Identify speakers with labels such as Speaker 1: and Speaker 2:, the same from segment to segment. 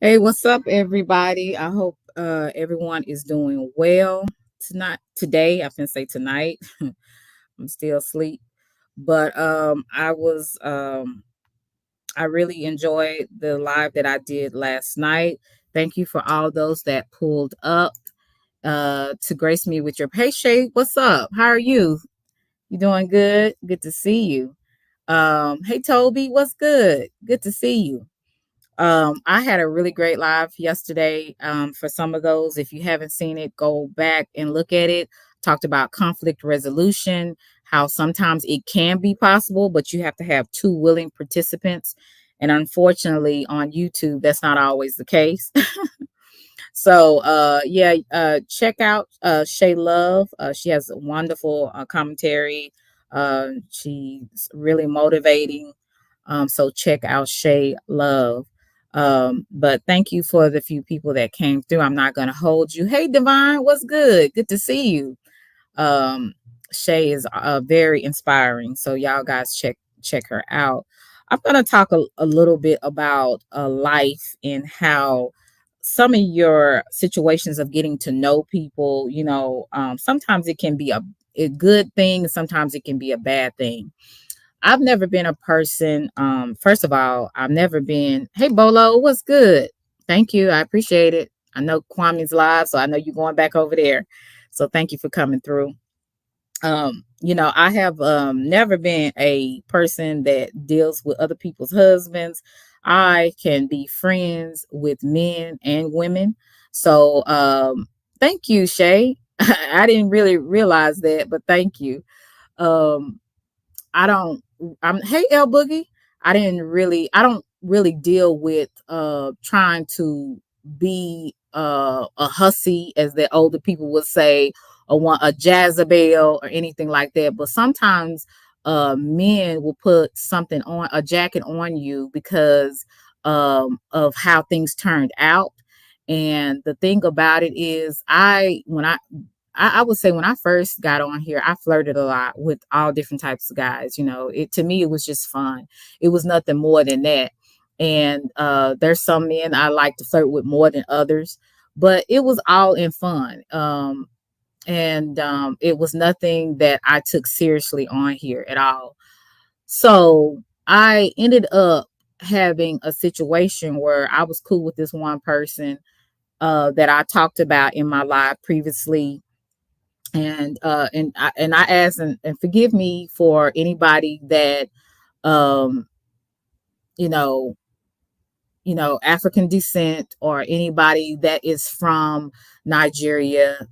Speaker 1: Hey, what's up, everybody? I hope everyone is doing well tonight. Today, I can say tonight. I'm still asleep, but I really enjoyed the live that I did last night. Thank you for all those that pulled up to grace me with your hey Shay. What's up? How are you? You doing good? Good to see you. Hey Toby, what's good? Good to see you. I had a really great live yesterday. For some of those, if you haven't seen it, go back and look at it. Talked about conflict resolution, how sometimes it can be possible, but you have to have two willing participants. And unfortunately, on YouTube, that's not always the case. Check out Shay Love. She has a wonderful commentary. She's really motivating. So check out Shay Love. But thank you for the few people that came through. I'm not going to hold you. Hey, Divine, what's good? Good to see you. Um, Shay is very inspiring. So y'all guys check her out. I'm going to talk a little bit about life and how some of your situations of getting to know people, sometimes it can be a good thing, sometimes it can be a bad thing. I've never been a person, first of all, I've never been, hey, Bolo, what's good? Thank you. I appreciate it. I know Kwame's live, so I know you're going back over there. So thank you for coming through. I have never been a person that deals with other people's husbands. I can be friends with men and women. So thank you, Shay. I didn't really realize that, but thank you. Um, I don't I'm hey L Boogie. I don't really deal with trying to be a hussy, as the older people would say, or want a Jezebel or anything like that. But sometimes men will put something on a jacket on you because of how things turned out. And the thing about it is I would say when I first got on here, I flirted a lot with all different types of guys. It to me it was just fun. It was nothing more than that. And there's some men I like to flirt with more than others, but it was all in fun. And it was nothing that I took seriously on here at all. So I ended up having a situation where I was cool with this one person that I talked about in my live previously, and I ask, and forgive me for anybody that um you know African descent, or anybody that is from Nigeria.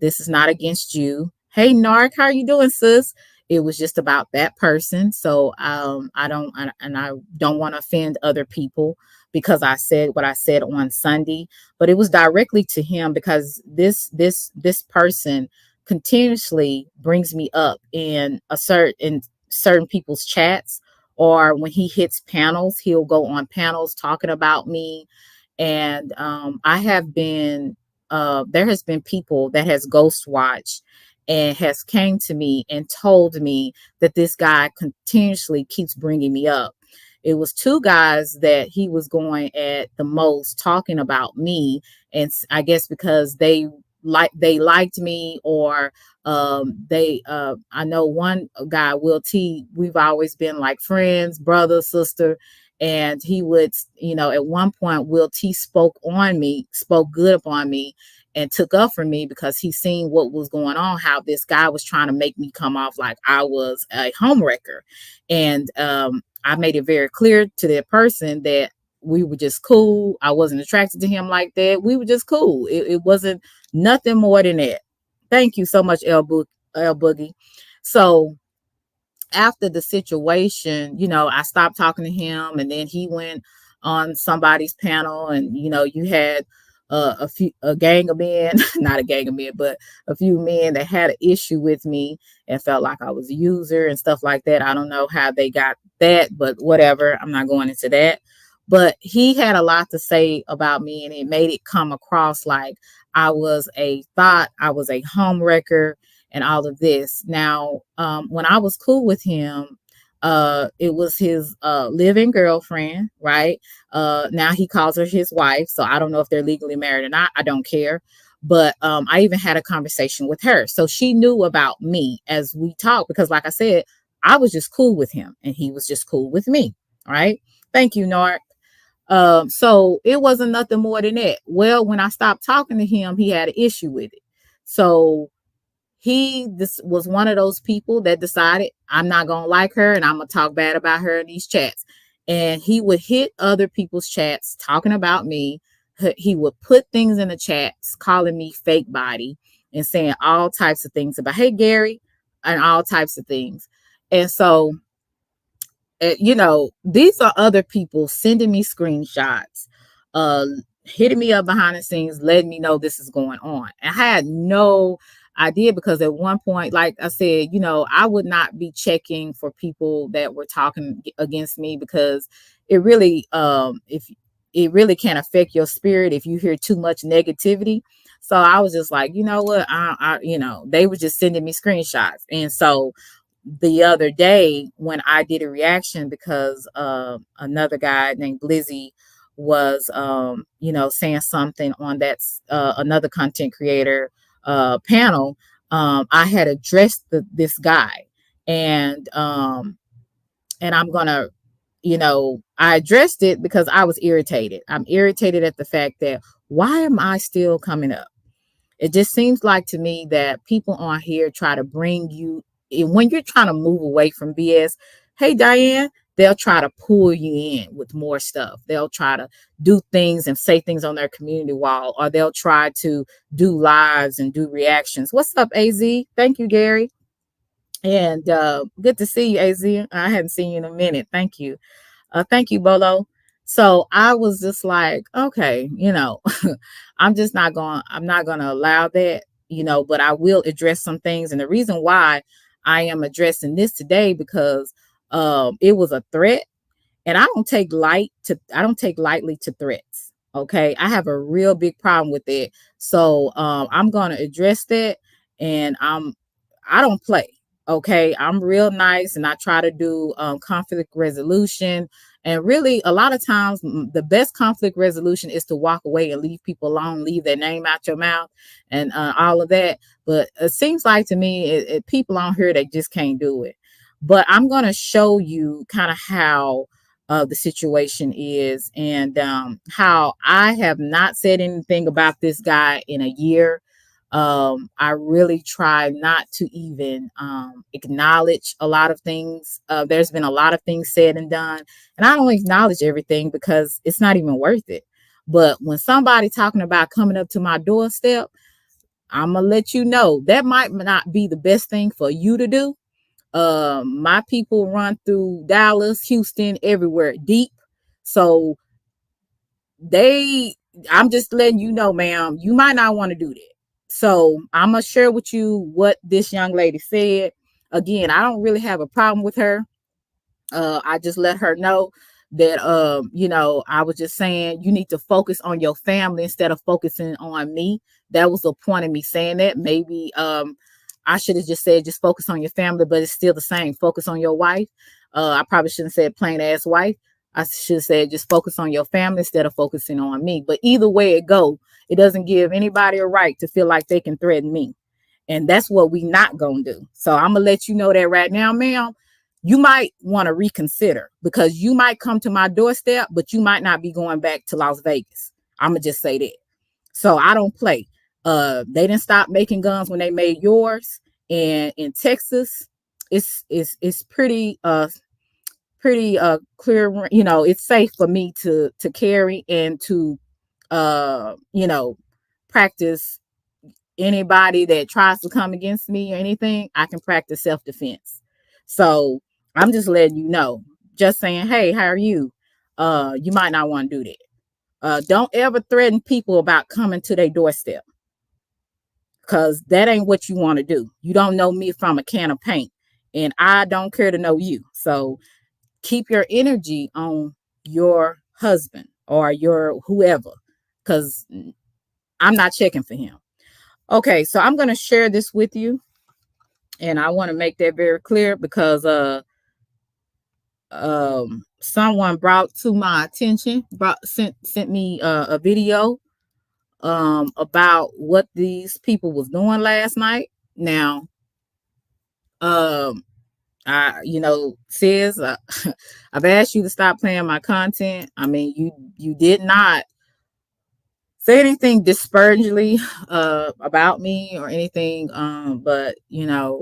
Speaker 1: This is not against you. Hey Nark, how are you doing, sis? It was just about that person. So I don't want to offend other people because I said what I said on Sunday, but it was directly to him because this person continuously brings me up in certain people's chats, or when he hits panels, he'll go on panels talking about me. And I have been there has been people that has ghost watched and has came to me and told me that this guy continuously keeps bringing me up. It was two guys that he was going at the most, talking about me, and I guess because they liked me, or they I know one guy, Will T, we've always been like friends, brother, sister. And he would, at one point, Will T spoke good upon me, and took up for me because he seen what was going on, how this guy was trying to make me come off like I was a homewrecker. And I made it very clear to that person that we were just cool. I wasn't attracted to him like that. We were just cool. It wasn't nothing more than that. Thank you so much, L Boogie. So after the situation, I stopped talking to him, and then he went on somebody's panel, and you had a gang of men, not a gang of men, but a few men that had an issue with me and felt like I was a user and stuff like that. I don't know how they got that, but whatever. I'm not going into that. But he had a lot to say about me, and it made it come across like I was a home wrecker and all of this. Now, when I was cool with him, It was his living girlfriend, right? Now he calls her his wife, so I don't know if they're legally married or not. I don't care. But I even had a conversation with her, so she knew about me as we talked, because like I said, I was just cool with him and he was just cool with me, right? Thank you, Nort. So it wasn't nothing more than that. Well, when I stopped talking to him, he had an issue with it. So he this was one of those people that decided, I'm not gonna like her and I'm gonna talk bad about her in these chats. And he would hit other people's chats talking about me. He would put things in the chats calling me fake body and saying all types of things about, hey Gary, and all types of things. And so these are other people sending me screenshots, uh, hitting me up behind the scenes, letting me know this is going on. And I had no idea, because at one point, like I said, I would not be checking for people that were talking against me, because if it really can affect your spirit if you hear too much negativity. So I was just like, you know what, they were just sending me screenshots. And so the other day when I did a reaction, because another guy named Blizzy was saying something on that another content creator panel, I had addressed this guy, and I'm gonna, I addressed it because I was irritated. I'm irritated at the fact that, why am I still coming up? It just seems like to me that people on here try to bring you, when you're trying to move away from BS, hey, Diane, they'll try to pull you in with more stuff. They'll try to do things and say things on their community wall, or they'll try to do lives and do reactions. What's up, AZ? Thank you, Gary. And good to see you, AZ. I hadn't seen you in a minute. Thank you. Thank you, Bolo. So I was just like, okay, I'm not going to allow that, but I will address some things. And the reason why I am addressing this today, because it was a threat, and I don't take lightly to threats. Okay. I have a real big problem with it. So I'm going to address that, and I don't play. Okay. I'm real nice, and I try to do conflict resolution. And really, a lot of times, the best conflict resolution is to walk away and leave people alone, leave their name out your mouth, and all of that. But it seems like to me, people on here, they just can't do it. But I'm going to show you kind of how the situation is, and how I have not said anything about this guy in a year. I really try not to even acknowledge a lot of things. There's been a lot of things said and done, and I don't acknowledge everything because it's not even worth it. But when somebody talking about coming up to my doorstep, I'm gonna let you know that might not be the best thing for you to do. My people run through Dallas, Houston, everywhere deep. So they I'm just letting you know, ma'am, you might not want to do that. So I'm gonna share with you what this young lady said. Again, I don't really have a problem with her. I just let her know that I was just saying, you need to focus on your family instead of focusing on me. That was the point of me saying that. Maybe I should have just said, just focus on your family, but it's still the same. Focus on your wife. I probably shouldn't have said plain ass wife. I should have said just focus on your family instead of focusing on me. But either way it go, it doesn't give anybody a right to feel like they can threaten me. And that's what we not gonna do. So I'm gonna let you know that right now, ma'am. You might want to reconsider, because you might come to my doorstep, but you might not be going back to Las Vegas. I'm gonna just say that. So I don't play. They didn't stop making guns when they made yours. And in Texas, it's pretty clear, it's safe for me to carry and to practice. Anybody that tries to come against me or anything, I can practice self-defense. So I'm just letting you know, just saying, hey, how are you? You might not want to do that. Don't ever threaten people about coming to their doorstep, because that ain't what you want to do. You don't know me from a can of paint, and I don't care to know you. So keep your energy on your husband or your whoever, because I'm not checking for him. Okay, so I'm going to share this with you, and I want to make that very clear, because someone brought to my attention, sent me a video about what these people was doing last night. Now, um sis, I've asked you to stop playing my content. I mean, you did not say anything disparagingly about me or anything, but and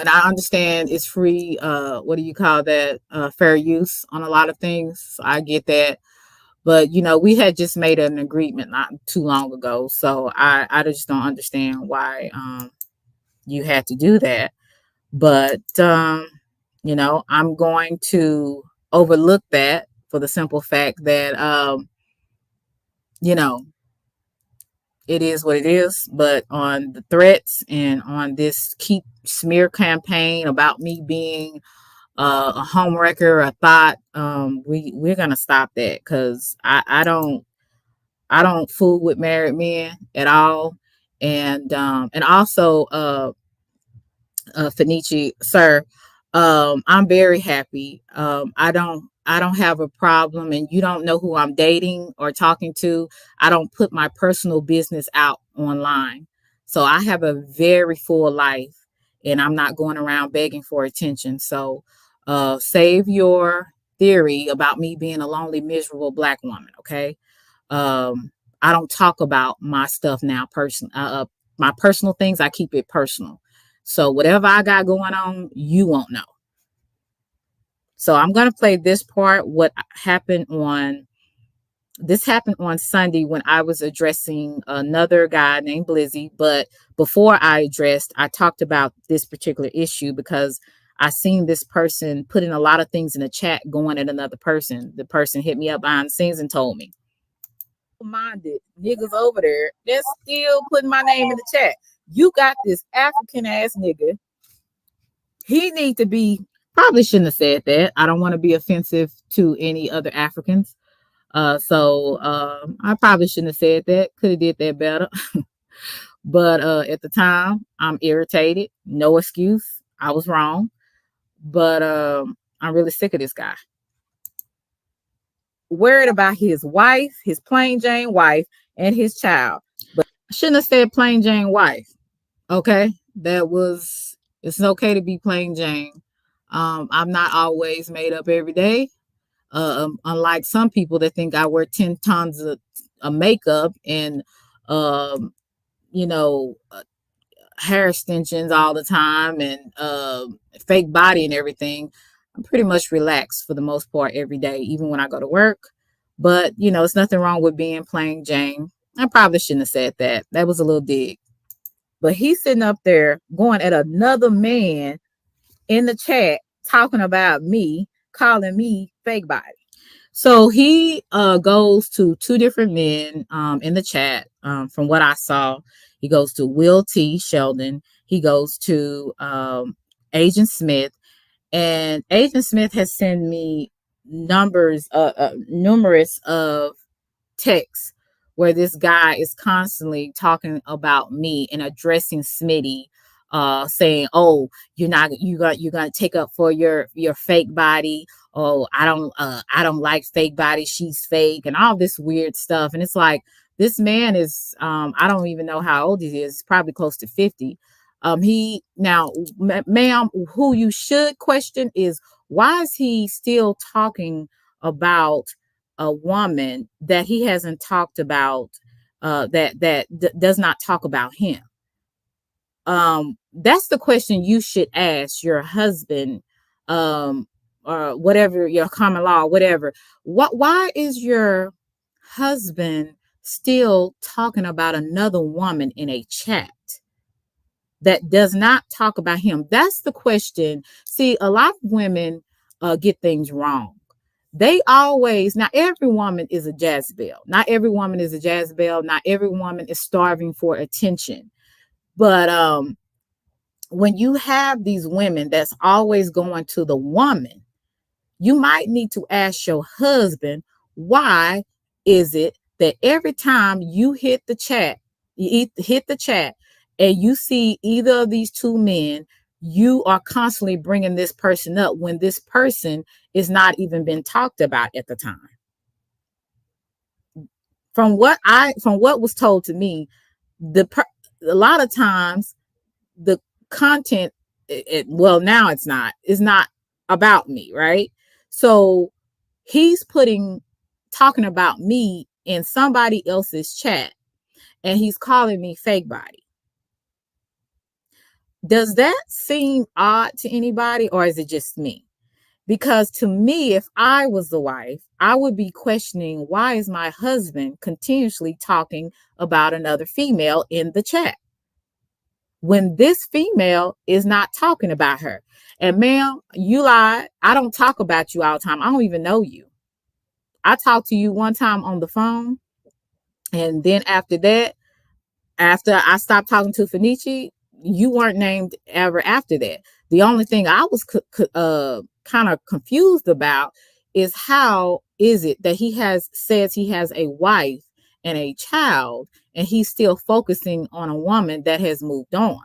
Speaker 1: I understand it's free, what do you call that, fair use on a lot of things. So I get that. But we had just made an agreement not too long ago, so I just don't understand why you had to do that. But I'm going to overlook that for the simple fact that you know it is what it is. But on the threats and on this keep smear campaign about me being a homewrecker, a thought, we're gonna stop that, because I don't fool with married men at all. And also, Fenici, sir, I'm very happy. I don't have a problem, and you don't know who I'm dating or talking to. I don't put my personal business out online. So I have a very full life, and I'm not going around begging for attention. So save your theory about me being a lonely, miserable black woman, okay? I don't talk about my stuff now, my personal things. I keep it personal. So whatever I got going on, you won't know. So I'm gonna play this part. This happened on Sunday when I was addressing another guy named Blizzy. But before I talked about this particular issue because I seen this person putting a lot of things in the chat going at another person. The person hit me up behind the scenes and told me, minded niggas over there that's still putting my name in the chat. You got this African ass nigga. He need to be, probably shouldn't have said that. I don't want to be offensive to any other Africans. So I probably shouldn't have said that. Could have did that better. But at the time, I'm irritated. No excuse. I was wrong. But I'm really sick of this guy. Worried about his wife, his plain Jane wife, and his child. But I shouldn't have said plain Jane wife. Okay. It's okay to be plain Jane. I'm not always made up every day. Unlike some people that think I wear 10 tons of makeup and, um, you know, hair extensions all the time and fake body and everything. I'm pretty much relaxed for the most part every day, even when I go to work. But, it's nothing wrong with being plain Jane. I probably shouldn't have said that. That was a little dig. But he's sitting up there going at another man in the chat, talking about me, calling me fake body. So he goes to two different men in the chat. From what I saw, he goes to Will T. Sheldon. He goes to Agent Smith. And Agent Smith has sent me numerous of texts where this guy is constantly talking about me and addressing Smitty, saying, "Oh, you're gonna take up for your fake body. Oh, I don't like fake body. She's fake," and all this weird stuff. And it's like, this man is, I don't even know how old he is. Probably close to 50. He now, ma'am, who you should question is, why is he still talking about a woman that he hasn't talked about, does not talk about him? That's the question you should ask your husband, or whatever, your common law, whatever. Why is your husband still talking about another woman in a chat that does not talk about him? That's the question. See, a lot of women get things wrong. They always, not every woman is a Jezebel. Not every woman is a Jezebel. Not every woman is starving for attention. But when you have these women that's always going to the woman, you might need to ask your husband, why is it that every time you hit the chat and you see either of these two men you are constantly bringing this person up when this person is not even been talked about at the time. From what was told to me, a lot of times the content, well, now it's not about me, right? So he's talking about me in somebody else's chat, and he's calling me fake body. Does that seem odd to anybody, or is it just me? Because to me, if I was the wife, I would be questioning, why is my husband continuously talking about another female in the chat when this female is not talking about her? And ma'am, you lied. I don't talk about you all the time. I don't even know you. I talked to you one time on the phone. And then after that, after I stopped talking to Fenici, you weren't named ever after that. The only thing I was kind of confused about is, how is it that says he has a wife and a child, and he's still focusing on a woman that has moved on?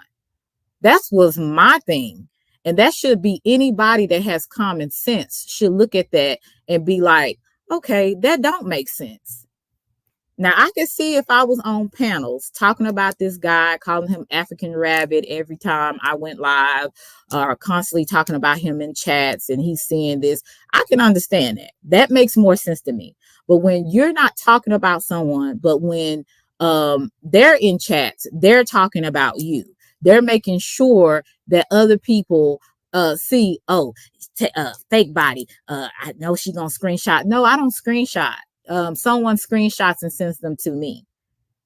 Speaker 1: That was my thing. And that should be anybody that has common sense should look at that and be like, okay, that don't make sense. Now, I could see if I was on panels talking about this guy, calling him African Rabbit every time I went live, or constantly talking about him in chats, and he's seeing this. I can understand that. That makes more sense to me. But when you're not talking about someone, but when they're in chats, they're talking about you. They're making sure that other people see, oh, fake body. I know she gonna screenshot. No, I don't screenshot. Someone screenshots and sends them to me.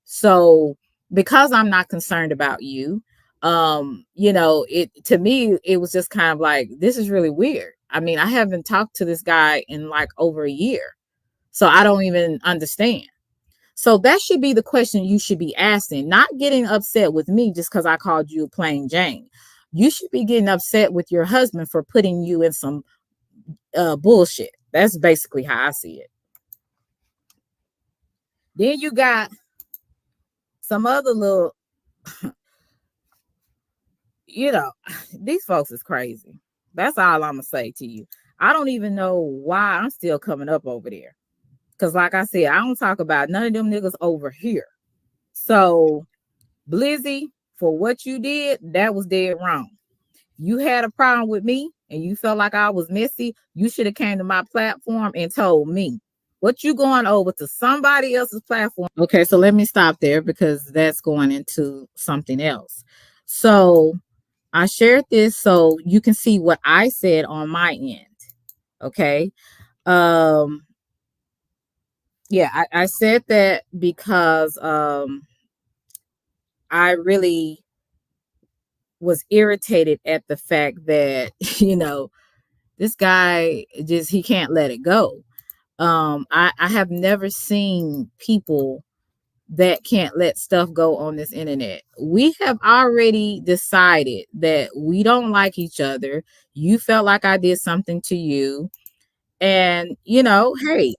Speaker 1: So because I'm not concerned about you, it to me, it was just kind of like, this is really weird. I mean, I haven't talked to this guy in like over a year, so I don't even understand. So that should be the question you should be asking, not getting upset with me just because I called you plain Jane. You should be getting upset with your husband for putting you in some bullshit. That's basically how I see it. Then you got some other little, these folks is crazy. That's all I'm gonna say to you. I don't even know why I'm still coming up over there. Cause like I said, I don't talk about none of them niggas over here. So Blizzy, for what you did, that was dead wrong. You had a problem with me and you felt like I was messy. You should have came to my platform and told me. What you going over to somebody else's platform? Okay, so let me stop there because that's going into something else. So I shared this so you can see what I said on my end. Okay. Um yeah, I said that because I really was irritated at the fact that, this guy just, he can't let it go. I have never seen people that can't let stuff go on this internet. We have already decided that we don't like each other. You felt like I did something to you, and hey,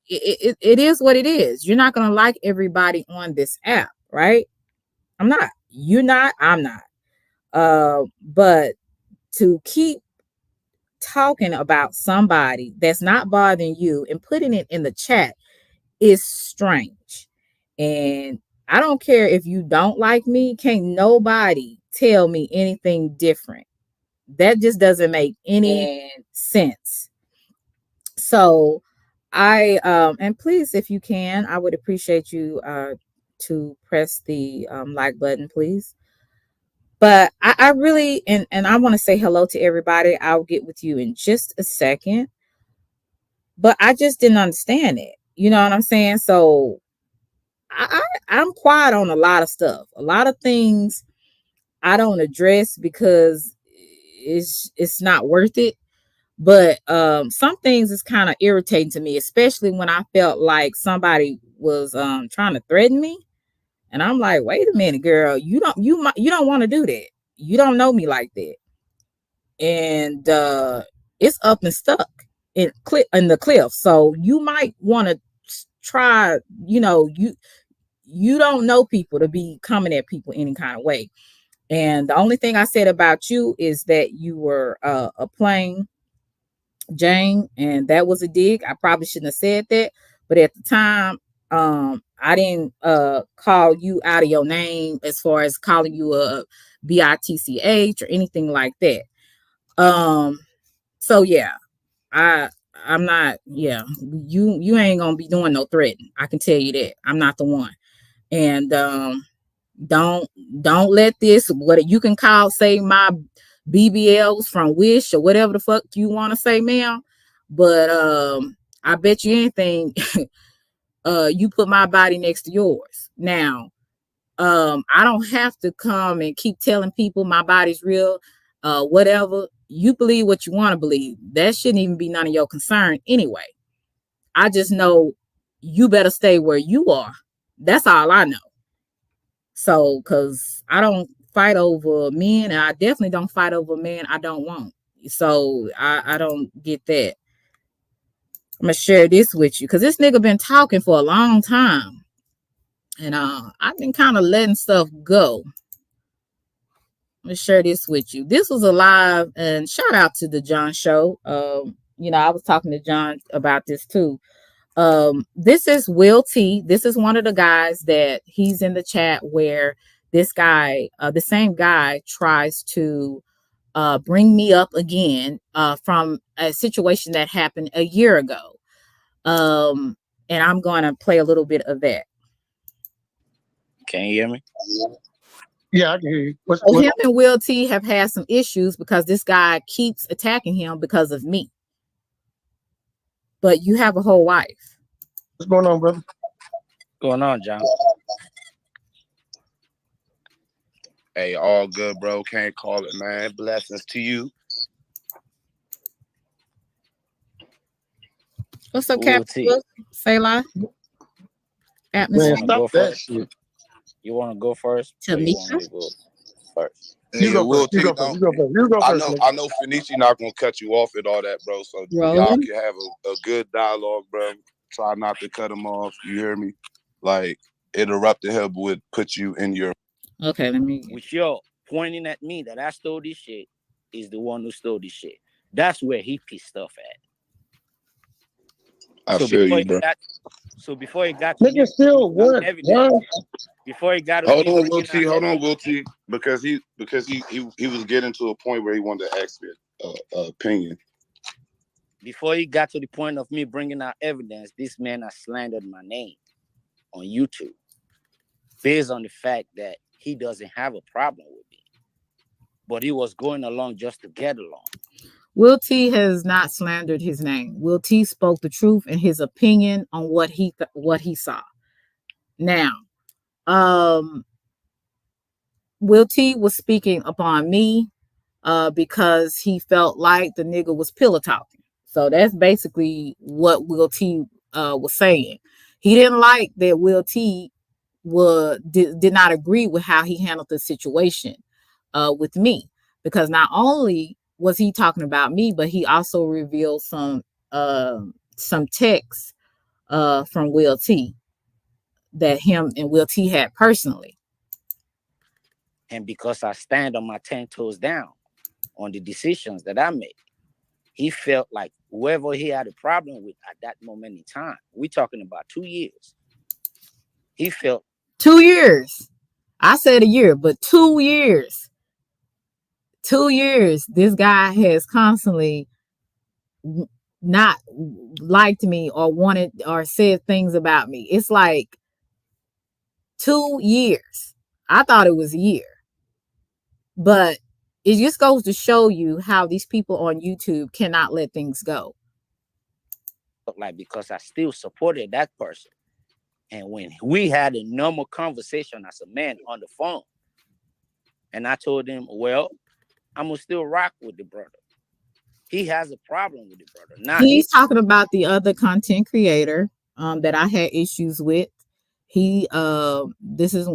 Speaker 1: it is what it is. You're not gonna like everybody on this app, right? I'm not. You're not. I'm not. But to keep talking about somebody that's not bothering you and putting it in the chat is strange. And I don't care if you don't like me, can't nobody tell me anything different. That just doesn't make any sense. So and please, if you can, I would appreciate you to press the like button, please. But I really, and I want to say hello to everybody. I'll get with you in just a second. But I just didn't understand it. You know what I'm saying? So I'm quiet on a lot of stuff. A lot of things I don't address because it's not worth it. But some things is kind of irritating to me, especially when I felt like somebody was trying to threaten me. And I'm like, wait a minute, girl, you don't want to do that. You don't know me like that. And it's up and stuck in the cliff. So you might want to try, you don't know people to be coming at people any kind of way. And the only thing I said about you is that you were a plain Jane, and that was a dig. I probably shouldn't have said that, but at the time, I didn't call you out of your name as far as calling you a bitch or anything like that. Um, so yeah, I I'm not. Yeah, you ain't gonna be doing no threatening. I can tell you that. I'm not the one. And don't don't let this, what you can call, say my BBLs from Wish or whatever the fuck you want to say, ma'am. But I bet you anything, you put my body next to yours. Now, I don't have to come and keep telling people my body's real. Whatever you believe, what you want to believe, that shouldn't even be none of your concern anyway. I just know you better stay where you are. That's all I know. So, because I don't fight over men, and I definitely don't fight over men I don't want. So, I don't get that. I'm gonna share this with you because this nigga been talking for a long time, and I've been kind of letting stuff go. I'm gonna share this with you. This was a live, and shout out to the John Show. I was talking to John about this too. This is Will T. This is one of the guys that he's in the chat where this guy, the same guy, tries to bring me up again from a situation that happened a year ago. And I'm going to play a little bit of that.
Speaker 2: Can you hear me?
Speaker 3: Yeah, I can hear you.
Speaker 1: Him and Will T have had some issues because this guy keeps attacking him because of me. But you have a whole wife.
Speaker 3: What's going on, brother?
Speaker 2: What's going on, John?
Speaker 4: Hey, all good, bro. Can't call it, man. Blessings to you.
Speaker 1: What's up, Captain? Say la.
Speaker 3: Man, stop that shit.
Speaker 2: You want to go first?
Speaker 1: To me?
Speaker 2: Go first.
Speaker 3: You go first. You go first.
Speaker 4: I know Fenici not gonna cut you off and all that, bro. So y'all can have a good dialogue, bro. Try not to cut him off. You hear me? Like, interrupting him would put you in your.
Speaker 1: Okay, let me.
Speaker 2: With your pointing at me that I stole this shit is the one who stole this shit. That's where he pissed off at.
Speaker 4: I feel you, bro.
Speaker 2: So before he got to
Speaker 3: nigga still what?
Speaker 2: Before he got to
Speaker 4: hold on, Will T, because he was getting to a point where he wanted to ask me opinion.
Speaker 2: Before he got to the point of me bringing out evidence, this man has slandered my name on YouTube based on the fact that he doesn't have a problem with me, but he was going along just to get along.
Speaker 1: Will T has not slandered his name. Will T spoke the truth and his opinion on what he saw. Now, Will T was speaking upon me because he felt like the nigga was pillow talking. So that's basically what Will T was saying. He didn't like that Will T did not agree with how he handled the situation with me, because not only was he talking about me, but he also revealed some texts from Will T that him and Will T had personally.
Speaker 2: And because I stand on my 10 toes down on the decisions that I made, he felt like whoever he had a problem with at that moment in time, we're talking about 2 years. He felt
Speaker 1: 2 years. I said a year, but 2 years. 2 years. This guy has constantly not liked me or wanted or said things about me. It's like 2 years. I thought it was a year. But it just goes to show you how these people on YouTube cannot let things go.
Speaker 2: Like, because I still supported that person. And when we had a normal conversation as a man on the phone, and I told him, well, I'm going to still rock with the brother. He has a problem with the brother. Now
Speaker 1: he's talking about the other content creator that I had issues with. This is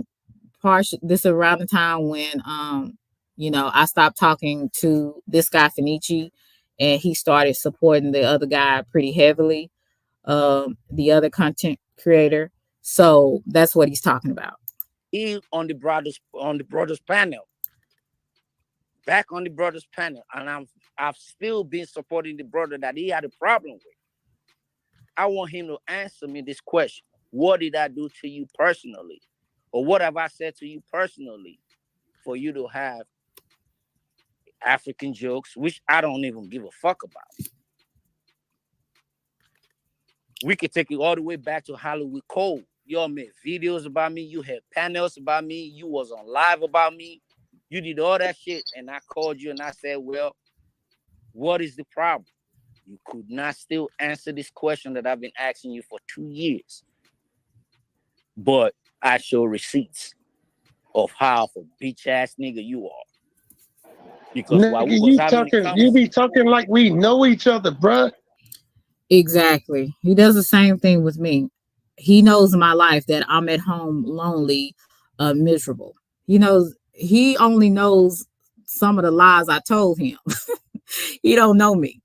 Speaker 1: around the time when I stopped talking to this guy Fenici, and he started supporting the other guy pretty heavily, the other content creator. So that's what he's talking about.
Speaker 2: He on the brothers panel back on the brother's panel, and I've still been supporting the brother that he had a problem with. I want him to answer me this question. What did I do to you personally? Or what have I said to you personally for you to have African jokes, which I don't even give a fuck about? We could take it all the way back to Hollywood Cole. Y'all made videos about me. You had panels about me. You was on live about me. You did all that shit. And I called you and I said, well, what is the problem? You could not still answer this question that I've been asking you for 2 years. But I show receipts of how a bitch ass nigga you are. Because
Speaker 3: Nigga,
Speaker 2: while we was having
Speaker 3: you be talking like we know each other, bruh.
Speaker 1: Exactly. He does the same thing with me. He knows my life, that I'm at home lonely, miserable. He only knows some of the lies I told him. He don't know me.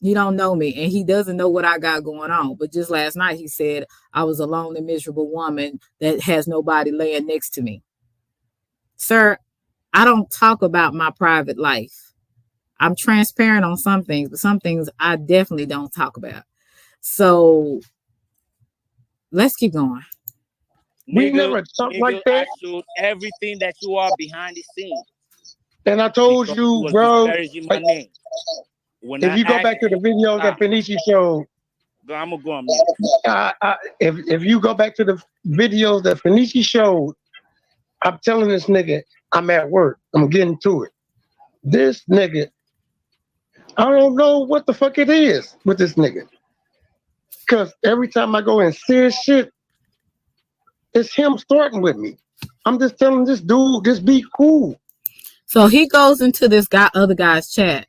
Speaker 1: He don't know me, and he doesn't know what I got going on. But just last night he said I was a lonely, miserable woman that has nobody laying next to me. Sir, I don't talk about my private life. I'm transparent on some things, but some things I definitely don't talk about. So let's keep going.
Speaker 3: We never talk like that.
Speaker 2: I showed everything that you are behind the scenes.
Speaker 3: And I told you, bro,
Speaker 2: my name.
Speaker 3: If you go back to the video that Fenici showed,
Speaker 2: I'm gonna go on mute.
Speaker 3: If you go back to the videos that Fenici showed, I'm telling this nigga, I'm at work. I'm getting to it. This nigga, I don't know what the fuck it is with this nigga. Because every time I go and say shit, it's him starting with me. I'm just telling this dude, just be cool.
Speaker 1: So he goes into this other guy's chat,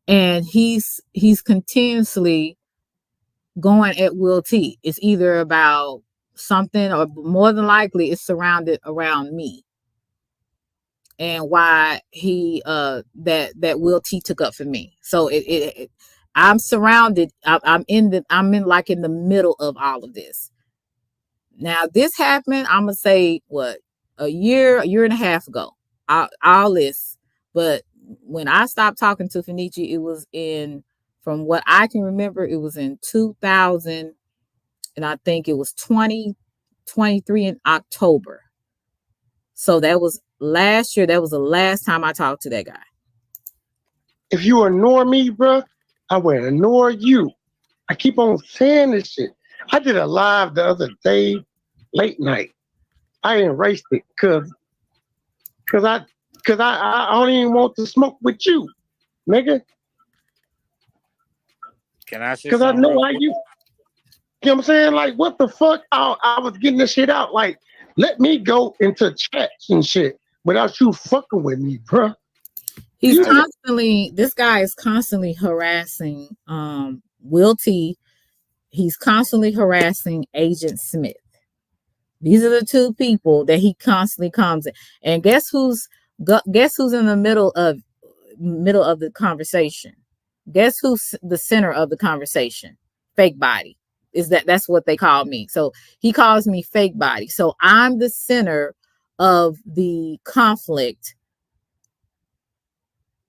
Speaker 1: and he's continuously going at Will T. It's either about something, or more than likely it's surrounded around me, and why he that Will T took up for me. So I'm surrounded. I'm in the middle of all of this. Now this happened, I'm gonna say what, a year and a half ago. All this, but when I stopped talking to Fenici, it was from what I can remember, it was in 2000, and I think it was 2023 in October. So that was last year. That was the last time I talked to that guy.
Speaker 3: If you ignore me, bro, I will ignore you. I keep on saying this shit. I did a live the other day, late night. I erased it because I don't even want to smoke with you, nigga.
Speaker 2: Can I say
Speaker 3: because I know how you. You know what I'm saying? Like, what the fuck? I was getting this shit out. Like, let me go into chats and shit without you fucking with me, bro.
Speaker 1: This guy is constantly harassing Will T. He's constantly harassing Agent Smith. These are the two people that he constantly comes in. And guess who's in the middle of the conversation? Guess who's the center of the conversation? Fake body. That's what they call me. So he calls me fake body. So I'm the center of the conflict,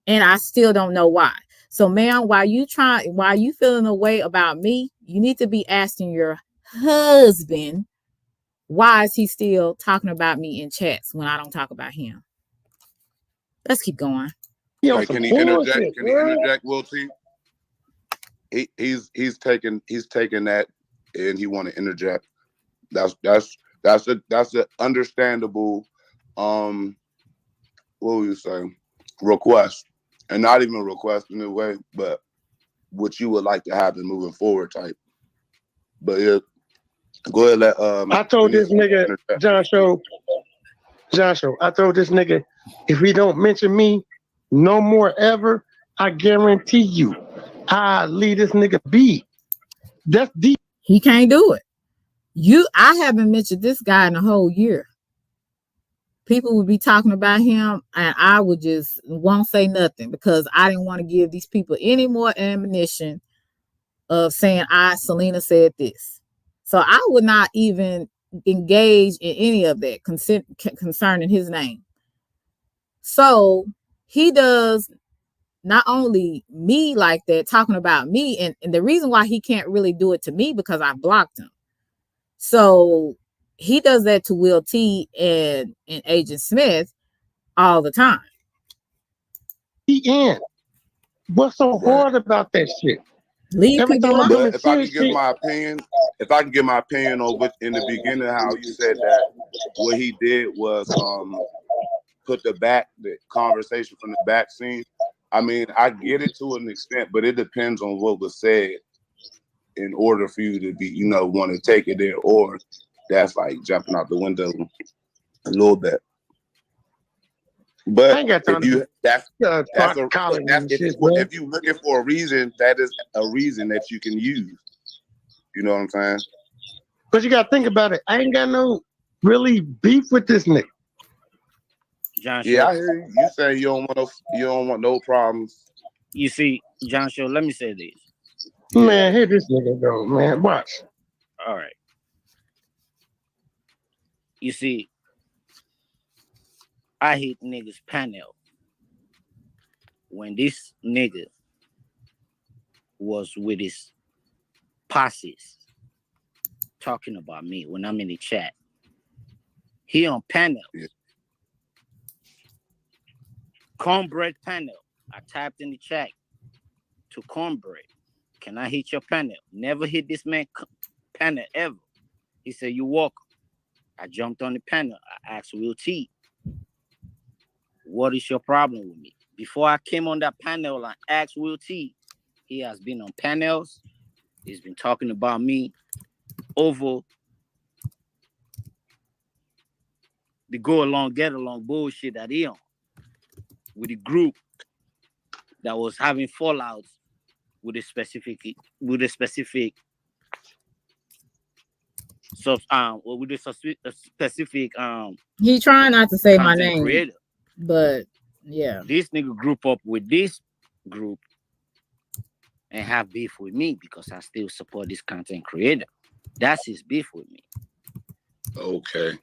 Speaker 1: and I still don't know why. So, man, while you feeling a way about me, you need to be asking your husband, why is he still talking about me in chats when I don't talk about him? Let's keep going.
Speaker 4: Like, can he interject? Can he interject, Will T? He's taking that, and he want to interject. That's an understandable what would you say, request, and not even a request in a way, but what you would like to happen moving forward type. But yeah, go ahead.
Speaker 3: I told this nigga Joshua, I told this nigga, if he don't mention me no more ever, I guarantee you, I leave this nigga be. That's deep.
Speaker 1: He can't do it. I haven't mentioned this guy in a whole year. People would be talking about him, and I would just won't say nothing because I didn't want to give these people any more ammunition of saying Selena said this. So I would not even engage in any of that concerning his name. So he does not only me like that, talking about me, and the reason why he can't really do it to me because I blocked him. So he does that to Will T and Agent Smith all the time.
Speaker 3: He in. What's so hard about that shit?
Speaker 1: Leave
Speaker 3: Every
Speaker 1: people
Speaker 3: time I'm
Speaker 1: alone.
Speaker 3: doing
Speaker 4: But if I
Speaker 3: serious
Speaker 4: can give
Speaker 3: shit,
Speaker 4: my opinion, if I can give my opinion on what in the beginning how you said that what he did was put the conversation from the back scene. I mean, I get it to an extent, but it depends on what was said in order for you to be, want to take it there, or that's like jumping out the window a little bit.
Speaker 3: I
Speaker 4: But
Speaker 3: ain't got time
Speaker 4: if
Speaker 3: to be
Speaker 4: you that's
Speaker 3: calling and
Speaker 4: if
Speaker 3: shit, bro.
Speaker 4: if you looking for a reason, that is a reason that you can use. You know what I'm saying?
Speaker 3: But you gotta think about it. I ain't got no really beef with this nigga.
Speaker 2: John
Speaker 4: Yeah,
Speaker 2: Show.
Speaker 4: I hear you. You say you don't want no problems.
Speaker 2: You see, John Show, let me say this.
Speaker 3: Man, here this nigga go, man. Watch.
Speaker 2: All right. You see, I hit niggas panel when this nigga was with his posses talking about me when I'm in the chat. He on panel.
Speaker 4: Yeah.
Speaker 2: Cornbread panel. I typed in the chat to Cornbread. Can I hit your panel? Never hit this man panel ever. He said, you welcome. I jumped on the panel. I asked Will T, what is your problem with me? Before I came on that panel, I asked Will T. He has been on panels. He's been talking about me over the go along, get along bullshit that he on with the group that was having fallouts with a specific
Speaker 1: He trying not to say my
Speaker 2: content
Speaker 1: name,
Speaker 2: creator.
Speaker 1: but yeah.
Speaker 2: This nigga group up with this group and have beef with me because I still support this content creator. That's his beef with me.
Speaker 4: Okay.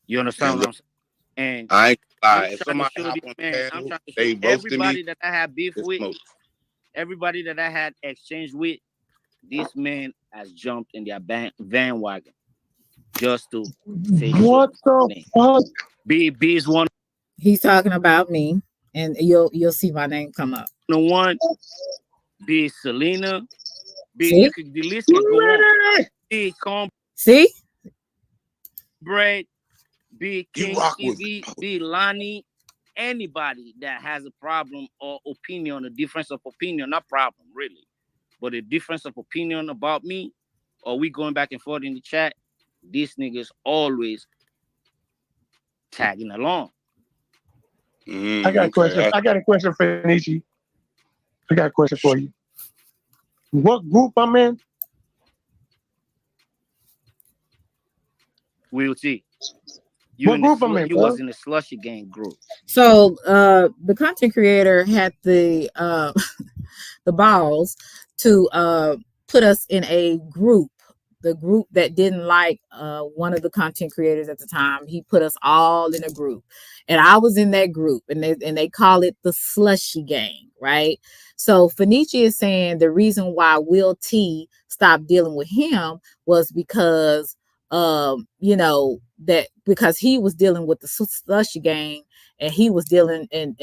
Speaker 2: You understand what I'm saying? And
Speaker 4: I ain't gonna lie.
Speaker 2: I'm
Speaker 4: If
Speaker 2: trying to
Speaker 4: somebody
Speaker 2: show
Speaker 4: hop
Speaker 2: this
Speaker 4: on the
Speaker 2: man, I'm
Speaker 4: panel,
Speaker 2: trying to show
Speaker 4: they roasting
Speaker 2: everybody
Speaker 4: me,
Speaker 2: that I have beef
Speaker 4: it's
Speaker 2: with,
Speaker 4: smoke.
Speaker 2: everybody that I had exchange with, this man has jumped in their van wagon just to say
Speaker 3: What
Speaker 2: shit.
Speaker 3: the fuck?
Speaker 2: B is one
Speaker 1: He's talking about me, and you'll see my name come up.
Speaker 2: on one. B is Selena. B,
Speaker 1: See?
Speaker 2: the list can go on. B
Speaker 1: See?
Speaker 2: Cornbread. B
Speaker 4: You
Speaker 2: King
Speaker 4: rock with me.
Speaker 2: TV. B Lonnie. Anybody that has a problem or opinion, a difference of opinion, not problem really, but a difference of opinion about me, or we going back and forth in the chat, these niggas always tagging along.
Speaker 3: I got a question.
Speaker 4: Okay.
Speaker 3: I got a question for Nishi. I got a question for you. What group I'm in?
Speaker 2: We'll see.
Speaker 3: What group I'm in,
Speaker 2: You
Speaker 3: bro?
Speaker 2: was in the slushy gang group.
Speaker 1: So the content creator had the the balls to put us in a group. The group that didn't like one of the content creators at the time, he put us all in a group, and I was in that group, and they call it the slushy gang, right? So Fenicia is saying the reason why Will T stopped dealing with him was because that because he was dealing with the slushy gang, and he was dealing and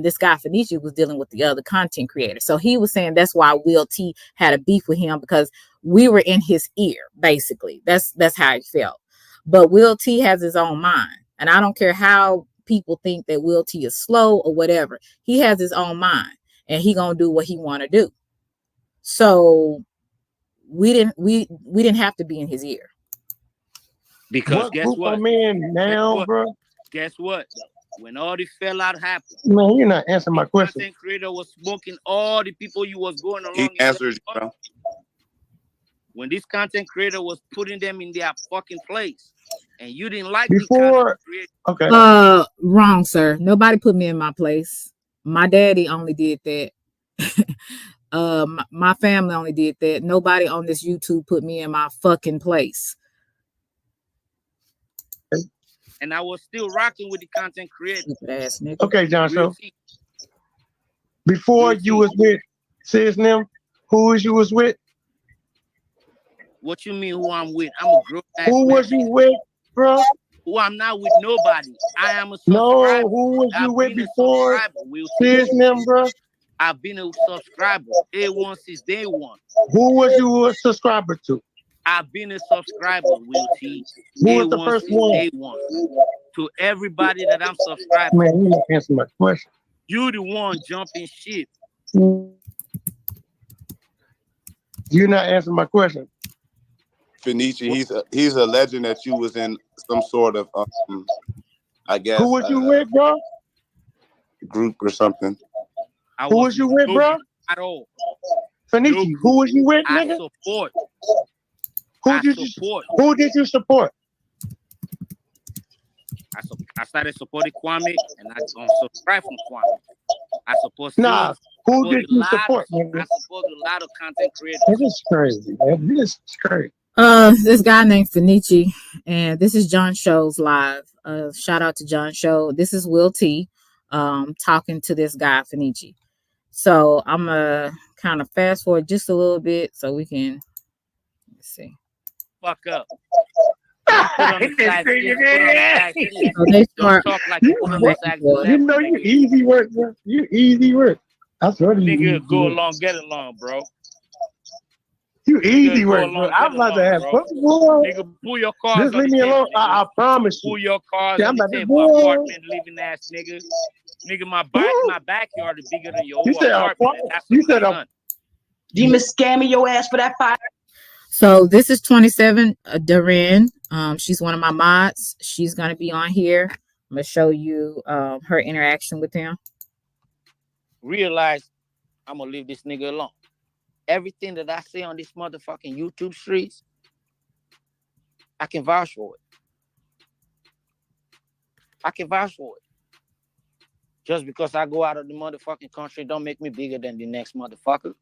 Speaker 1: this guy Fenicia was dealing with the other content creator. So he was saying that's why Will T had a beef with him, because we were in his ear, basically. That's how he felt. But Will T has his own mind, and I don't care how people think that Will T is slow or whatever. He has his own mind, and he gonna do what he want to do. So we didn't have to be in his ear.
Speaker 2: Because
Speaker 3: What
Speaker 2: guess
Speaker 3: group
Speaker 2: what?
Speaker 3: I'm in now, bro?
Speaker 2: Guess what? When all the fallout happened,
Speaker 3: Man, you're not answering my
Speaker 2: the
Speaker 3: question.
Speaker 2: content creator was smoking all the people you was going
Speaker 4: He
Speaker 2: along.
Speaker 4: answers, you know.
Speaker 2: When this content creator was putting them in their fucking place, and you didn't like the
Speaker 3: Before,
Speaker 2: content creator.
Speaker 3: okay.
Speaker 1: Wrong, sir. Nobody put me in my place. My daddy only did that. My family only did that. Nobody on this YouTube put me in my fucking place.
Speaker 2: And I was still rocking with the content creator.
Speaker 1: Stupid ass nigga.
Speaker 3: Okay, John. So Before
Speaker 2: Will
Speaker 3: you
Speaker 2: T.
Speaker 3: was with sis them, who was you was with?
Speaker 2: What you mean who I'm with? I'm a grown ass
Speaker 3: Who
Speaker 2: man.
Speaker 3: was you with, bro?
Speaker 2: Who I'm not with nobody. I am a
Speaker 3: No,
Speaker 2: subscriber.
Speaker 3: who was you
Speaker 2: I've
Speaker 3: with
Speaker 2: been a
Speaker 3: before
Speaker 2: subscriber, Will T.
Speaker 3: sis them, bro?
Speaker 2: I've been a subscriber. A1 since day one.
Speaker 3: Who was you a subscriber to?
Speaker 2: I've been a subscriber, Will T.
Speaker 3: Who was the
Speaker 2: A1
Speaker 3: first
Speaker 2: since
Speaker 3: one?
Speaker 2: day one. To everybody that I'm subscribed to.
Speaker 3: Man, you not answer my question.
Speaker 2: You the one jumping ship.
Speaker 3: You're not answering my question.
Speaker 4: Fenici, he's a legend that you was in some sort of I
Speaker 3: Who
Speaker 4: guess
Speaker 3: was you with, bro?
Speaker 2: group
Speaker 4: or something.
Speaker 2: I
Speaker 3: Who
Speaker 2: was
Speaker 3: was you with,
Speaker 2: no
Speaker 3: bro?
Speaker 2: group at all.
Speaker 3: Fenici,
Speaker 2: No
Speaker 3: who
Speaker 2: group.
Speaker 3: was you with,
Speaker 2: I
Speaker 3: nigga?
Speaker 2: support.
Speaker 3: Who
Speaker 2: I
Speaker 3: did you
Speaker 2: support.
Speaker 3: Who did you support?
Speaker 2: I started supporting Kwame, and I subscribe from Kwame. I support
Speaker 3: Nah,
Speaker 2: Sis.
Speaker 3: who did you support,
Speaker 2: I
Speaker 3: nigga?
Speaker 2: support a lot of content creators.
Speaker 3: This is crazy, man. This is crazy.
Speaker 1: This guy named Fenici, and this is John Show's live. Shout out to John Show. This is Will T, talking to this guy Fenici. So I'm gonna kind of fast forward just a little bit so we can see.
Speaker 2: Fuck up. Don't put on the side skin. Put on the side skin.
Speaker 1: So they
Speaker 2: Don't
Speaker 1: start
Speaker 2: talk like you put on the
Speaker 1: back
Speaker 3: You
Speaker 1: and
Speaker 2: side
Speaker 1: forth.
Speaker 3: you
Speaker 2: level,
Speaker 3: know you
Speaker 2: nigga.
Speaker 3: easy work, bro. You easy work. I swear to you
Speaker 2: Nigga,
Speaker 3: easy
Speaker 2: go
Speaker 3: work.
Speaker 2: along, get along, bro.
Speaker 3: You easy
Speaker 2: Nigga, go
Speaker 3: work, bro.
Speaker 2: along,
Speaker 3: I'm
Speaker 2: get
Speaker 3: about to
Speaker 2: along,
Speaker 3: have
Speaker 2: bro.
Speaker 3: fun, boy.
Speaker 2: Nigga, pull your cars
Speaker 3: Just
Speaker 2: on
Speaker 3: leave
Speaker 2: the
Speaker 3: me
Speaker 2: table,
Speaker 3: alone.
Speaker 2: nigga.
Speaker 3: I promise you.
Speaker 2: Pull your cars
Speaker 3: Yeah,
Speaker 2: on
Speaker 3: I'm
Speaker 2: the
Speaker 3: about to
Speaker 2: table.
Speaker 3: boy.
Speaker 2: Apartment living ass nigga. Nigga, my
Speaker 3: Woo.
Speaker 2: backyard is bigger than your
Speaker 3: You
Speaker 2: whole
Speaker 3: said
Speaker 2: apartment, and that's
Speaker 3: you
Speaker 2: on my
Speaker 3: said
Speaker 2: son.
Speaker 5: Demon scamming your ass for that fire.
Speaker 1: So this is 27 Duran. She's one of my mods. She's gonna be on here. I'm gonna show you her interaction with him.
Speaker 2: Realize I'm gonna leave this nigga alone. Everything that I say on this motherfucking YouTube streets, I can vouch for it. I can vouch for it. Just because I go out of the motherfucking country don't make me bigger than the next motherfucker.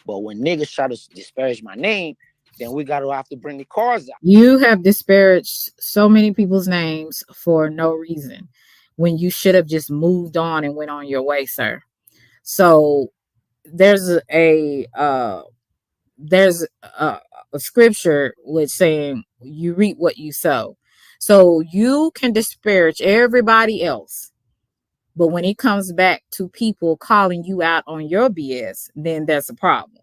Speaker 2: But when niggas try to disparage my name, then we gotta have to bring the cars out.
Speaker 1: You have disparaged so many people's names for no reason when you should have just moved on and went on your way, sir. So there's there's a scripture which saying you reap what you sow. So you can disparage everybody else, but when it comes back to people calling you out on your BS, then there's a problem.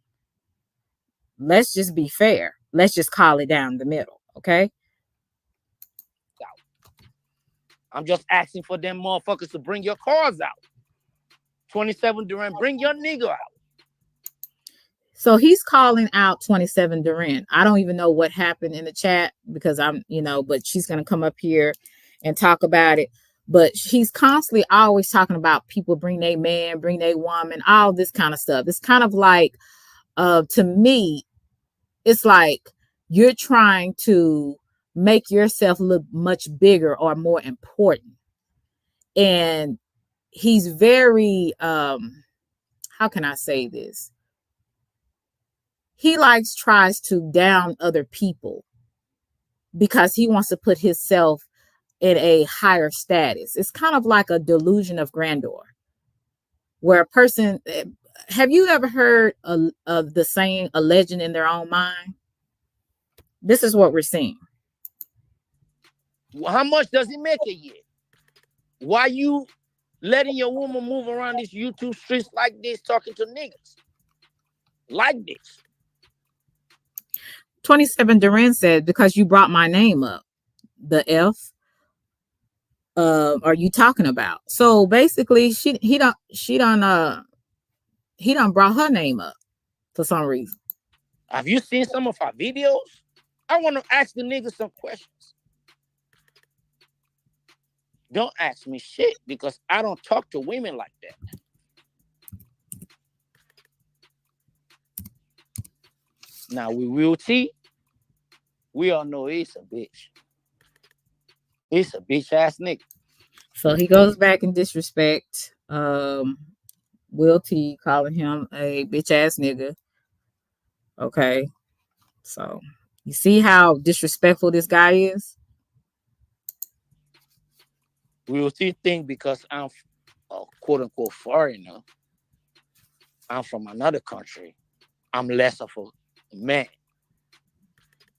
Speaker 1: Let's just be fair. Let's just call it down the middle, okay?
Speaker 2: I'm just asking for them motherfuckers to bring your cars out. 27 Durant, bring your nigga out.
Speaker 1: So he's calling out 27 Duran. I don't even know what happened in the chat because but she's going to come up here and talk about it. But he's constantly always talking about people bring their man, bring their woman, all this kind of stuff. It's kind of like, to me, it's like you're trying to make yourself look much bigger or more important. And he's very, how can I say this? He tries to down other people because he wants to put himself in a higher status. It's kind of like a delusion of grandeur where a person, have you ever heard of the saying, a legend in their own mind? This is what we're seeing.
Speaker 2: How much does he make a year? Why you letting your woman move around these YouTube streets like this, talking to niggas like this?
Speaker 1: 27 Duran said, because you brought my name up. The F are you talking about? So basically he done brought her name up for some reason.
Speaker 2: Have you seen some of our videos? I want to ask the niggas some questions. Don't ask me shit because I don't talk to women like that. Now we will see. We all know he's a bitch. He's a bitch ass nigga.
Speaker 1: So he goes back in disrespect. Will T calling him a bitch ass nigga. Okay. So you see how disrespectful this guy is?
Speaker 2: We will see think because I'm a quote unquote foreigner I'm from another country. I'm less of a man.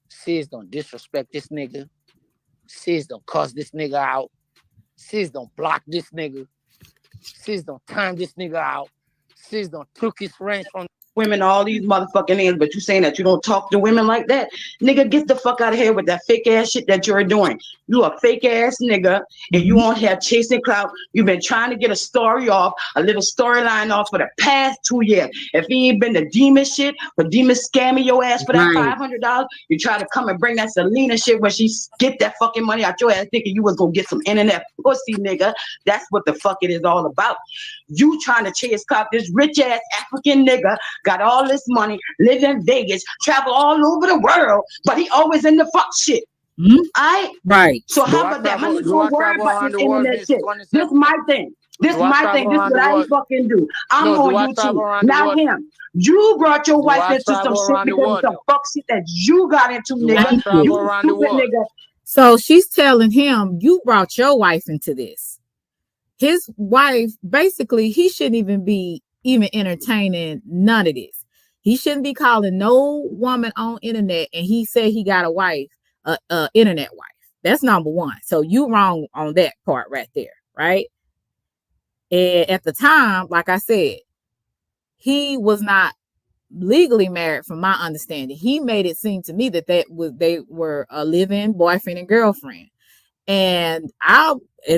Speaker 2: Sis don't disrespect this nigga. Sis don't cuss this nigga out. Sis don't block this nigga. Sis don't time this nigga out. Sis don't took his friends from
Speaker 5: women all these motherfucking names, but you saying that you don't talk to women like that? Nigga, get the fuck out of here with that fake ass shit that you're doing. You a fake ass nigga, and you on here chasing clout. You've been trying to get a story off, a little storyline off for the past 2 years. If he ain't been the demon shit, but demon scamming your ass for that
Speaker 1: Right.
Speaker 5: $500, you try to come and bring that Selena shit where she get that fucking money out your ass thinking you was gonna get some internet pussy, nigga. That's what the fuck it is all about. You trying to chase clout, this rich ass African nigga got all this money, live in Vegas, travel all over the world, but he always in the fuck shit.
Speaker 1: Right.
Speaker 5: So
Speaker 2: Do
Speaker 5: how
Speaker 2: I
Speaker 5: about that?
Speaker 2: travel?
Speaker 5: Money
Speaker 2: Do I
Speaker 5: don't worry
Speaker 2: travel
Speaker 5: about
Speaker 2: around
Speaker 5: this
Speaker 2: the world,
Speaker 5: internet
Speaker 2: Miss
Speaker 5: shit. This
Speaker 2: 27?
Speaker 5: my thing. This
Speaker 2: Do I
Speaker 5: my thing.
Speaker 2: travel
Speaker 5: This is
Speaker 2: around
Speaker 5: what
Speaker 2: the
Speaker 5: I
Speaker 2: world?
Speaker 5: fucking do. I'm
Speaker 2: No,
Speaker 5: on
Speaker 2: do I
Speaker 5: YouTube.
Speaker 2: travel around the
Speaker 5: Not
Speaker 2: world?
Speaker 5: him. You brought your
Speaker 2: Do
Speaker 5: wife
Speaker 2: I
Speaker 5: into some
Speaker 2: travel
Speaker 5: shit
Speaker 2: around the
Speaker 5: because of
Speaker 2: world?
Speaker 5: some fuck shit that you got into,
Speaker 2: Do I
Speaker 5: nigga.
Speaker 1: Thank
Speaker 2: travel
Speaker 1: you.
Speaker 5: You
Speaker 2: around the
Speaker 5: stupid
Speaker 2: world?
Speaker 5: nigga.
Speaker 1: So she's telling him, you brought your wife into this. His wife, basically, he shouldn't even be entertaining none of this. He shouldn't be calling no woman on internet, and he said he got a wife, internet wife. That's number one. So you wrong on that part right there, right? And at the time, like I said, he was not legally married from my understanding. He made it seem to me that they were a live-in boyfriend and girlfriend. And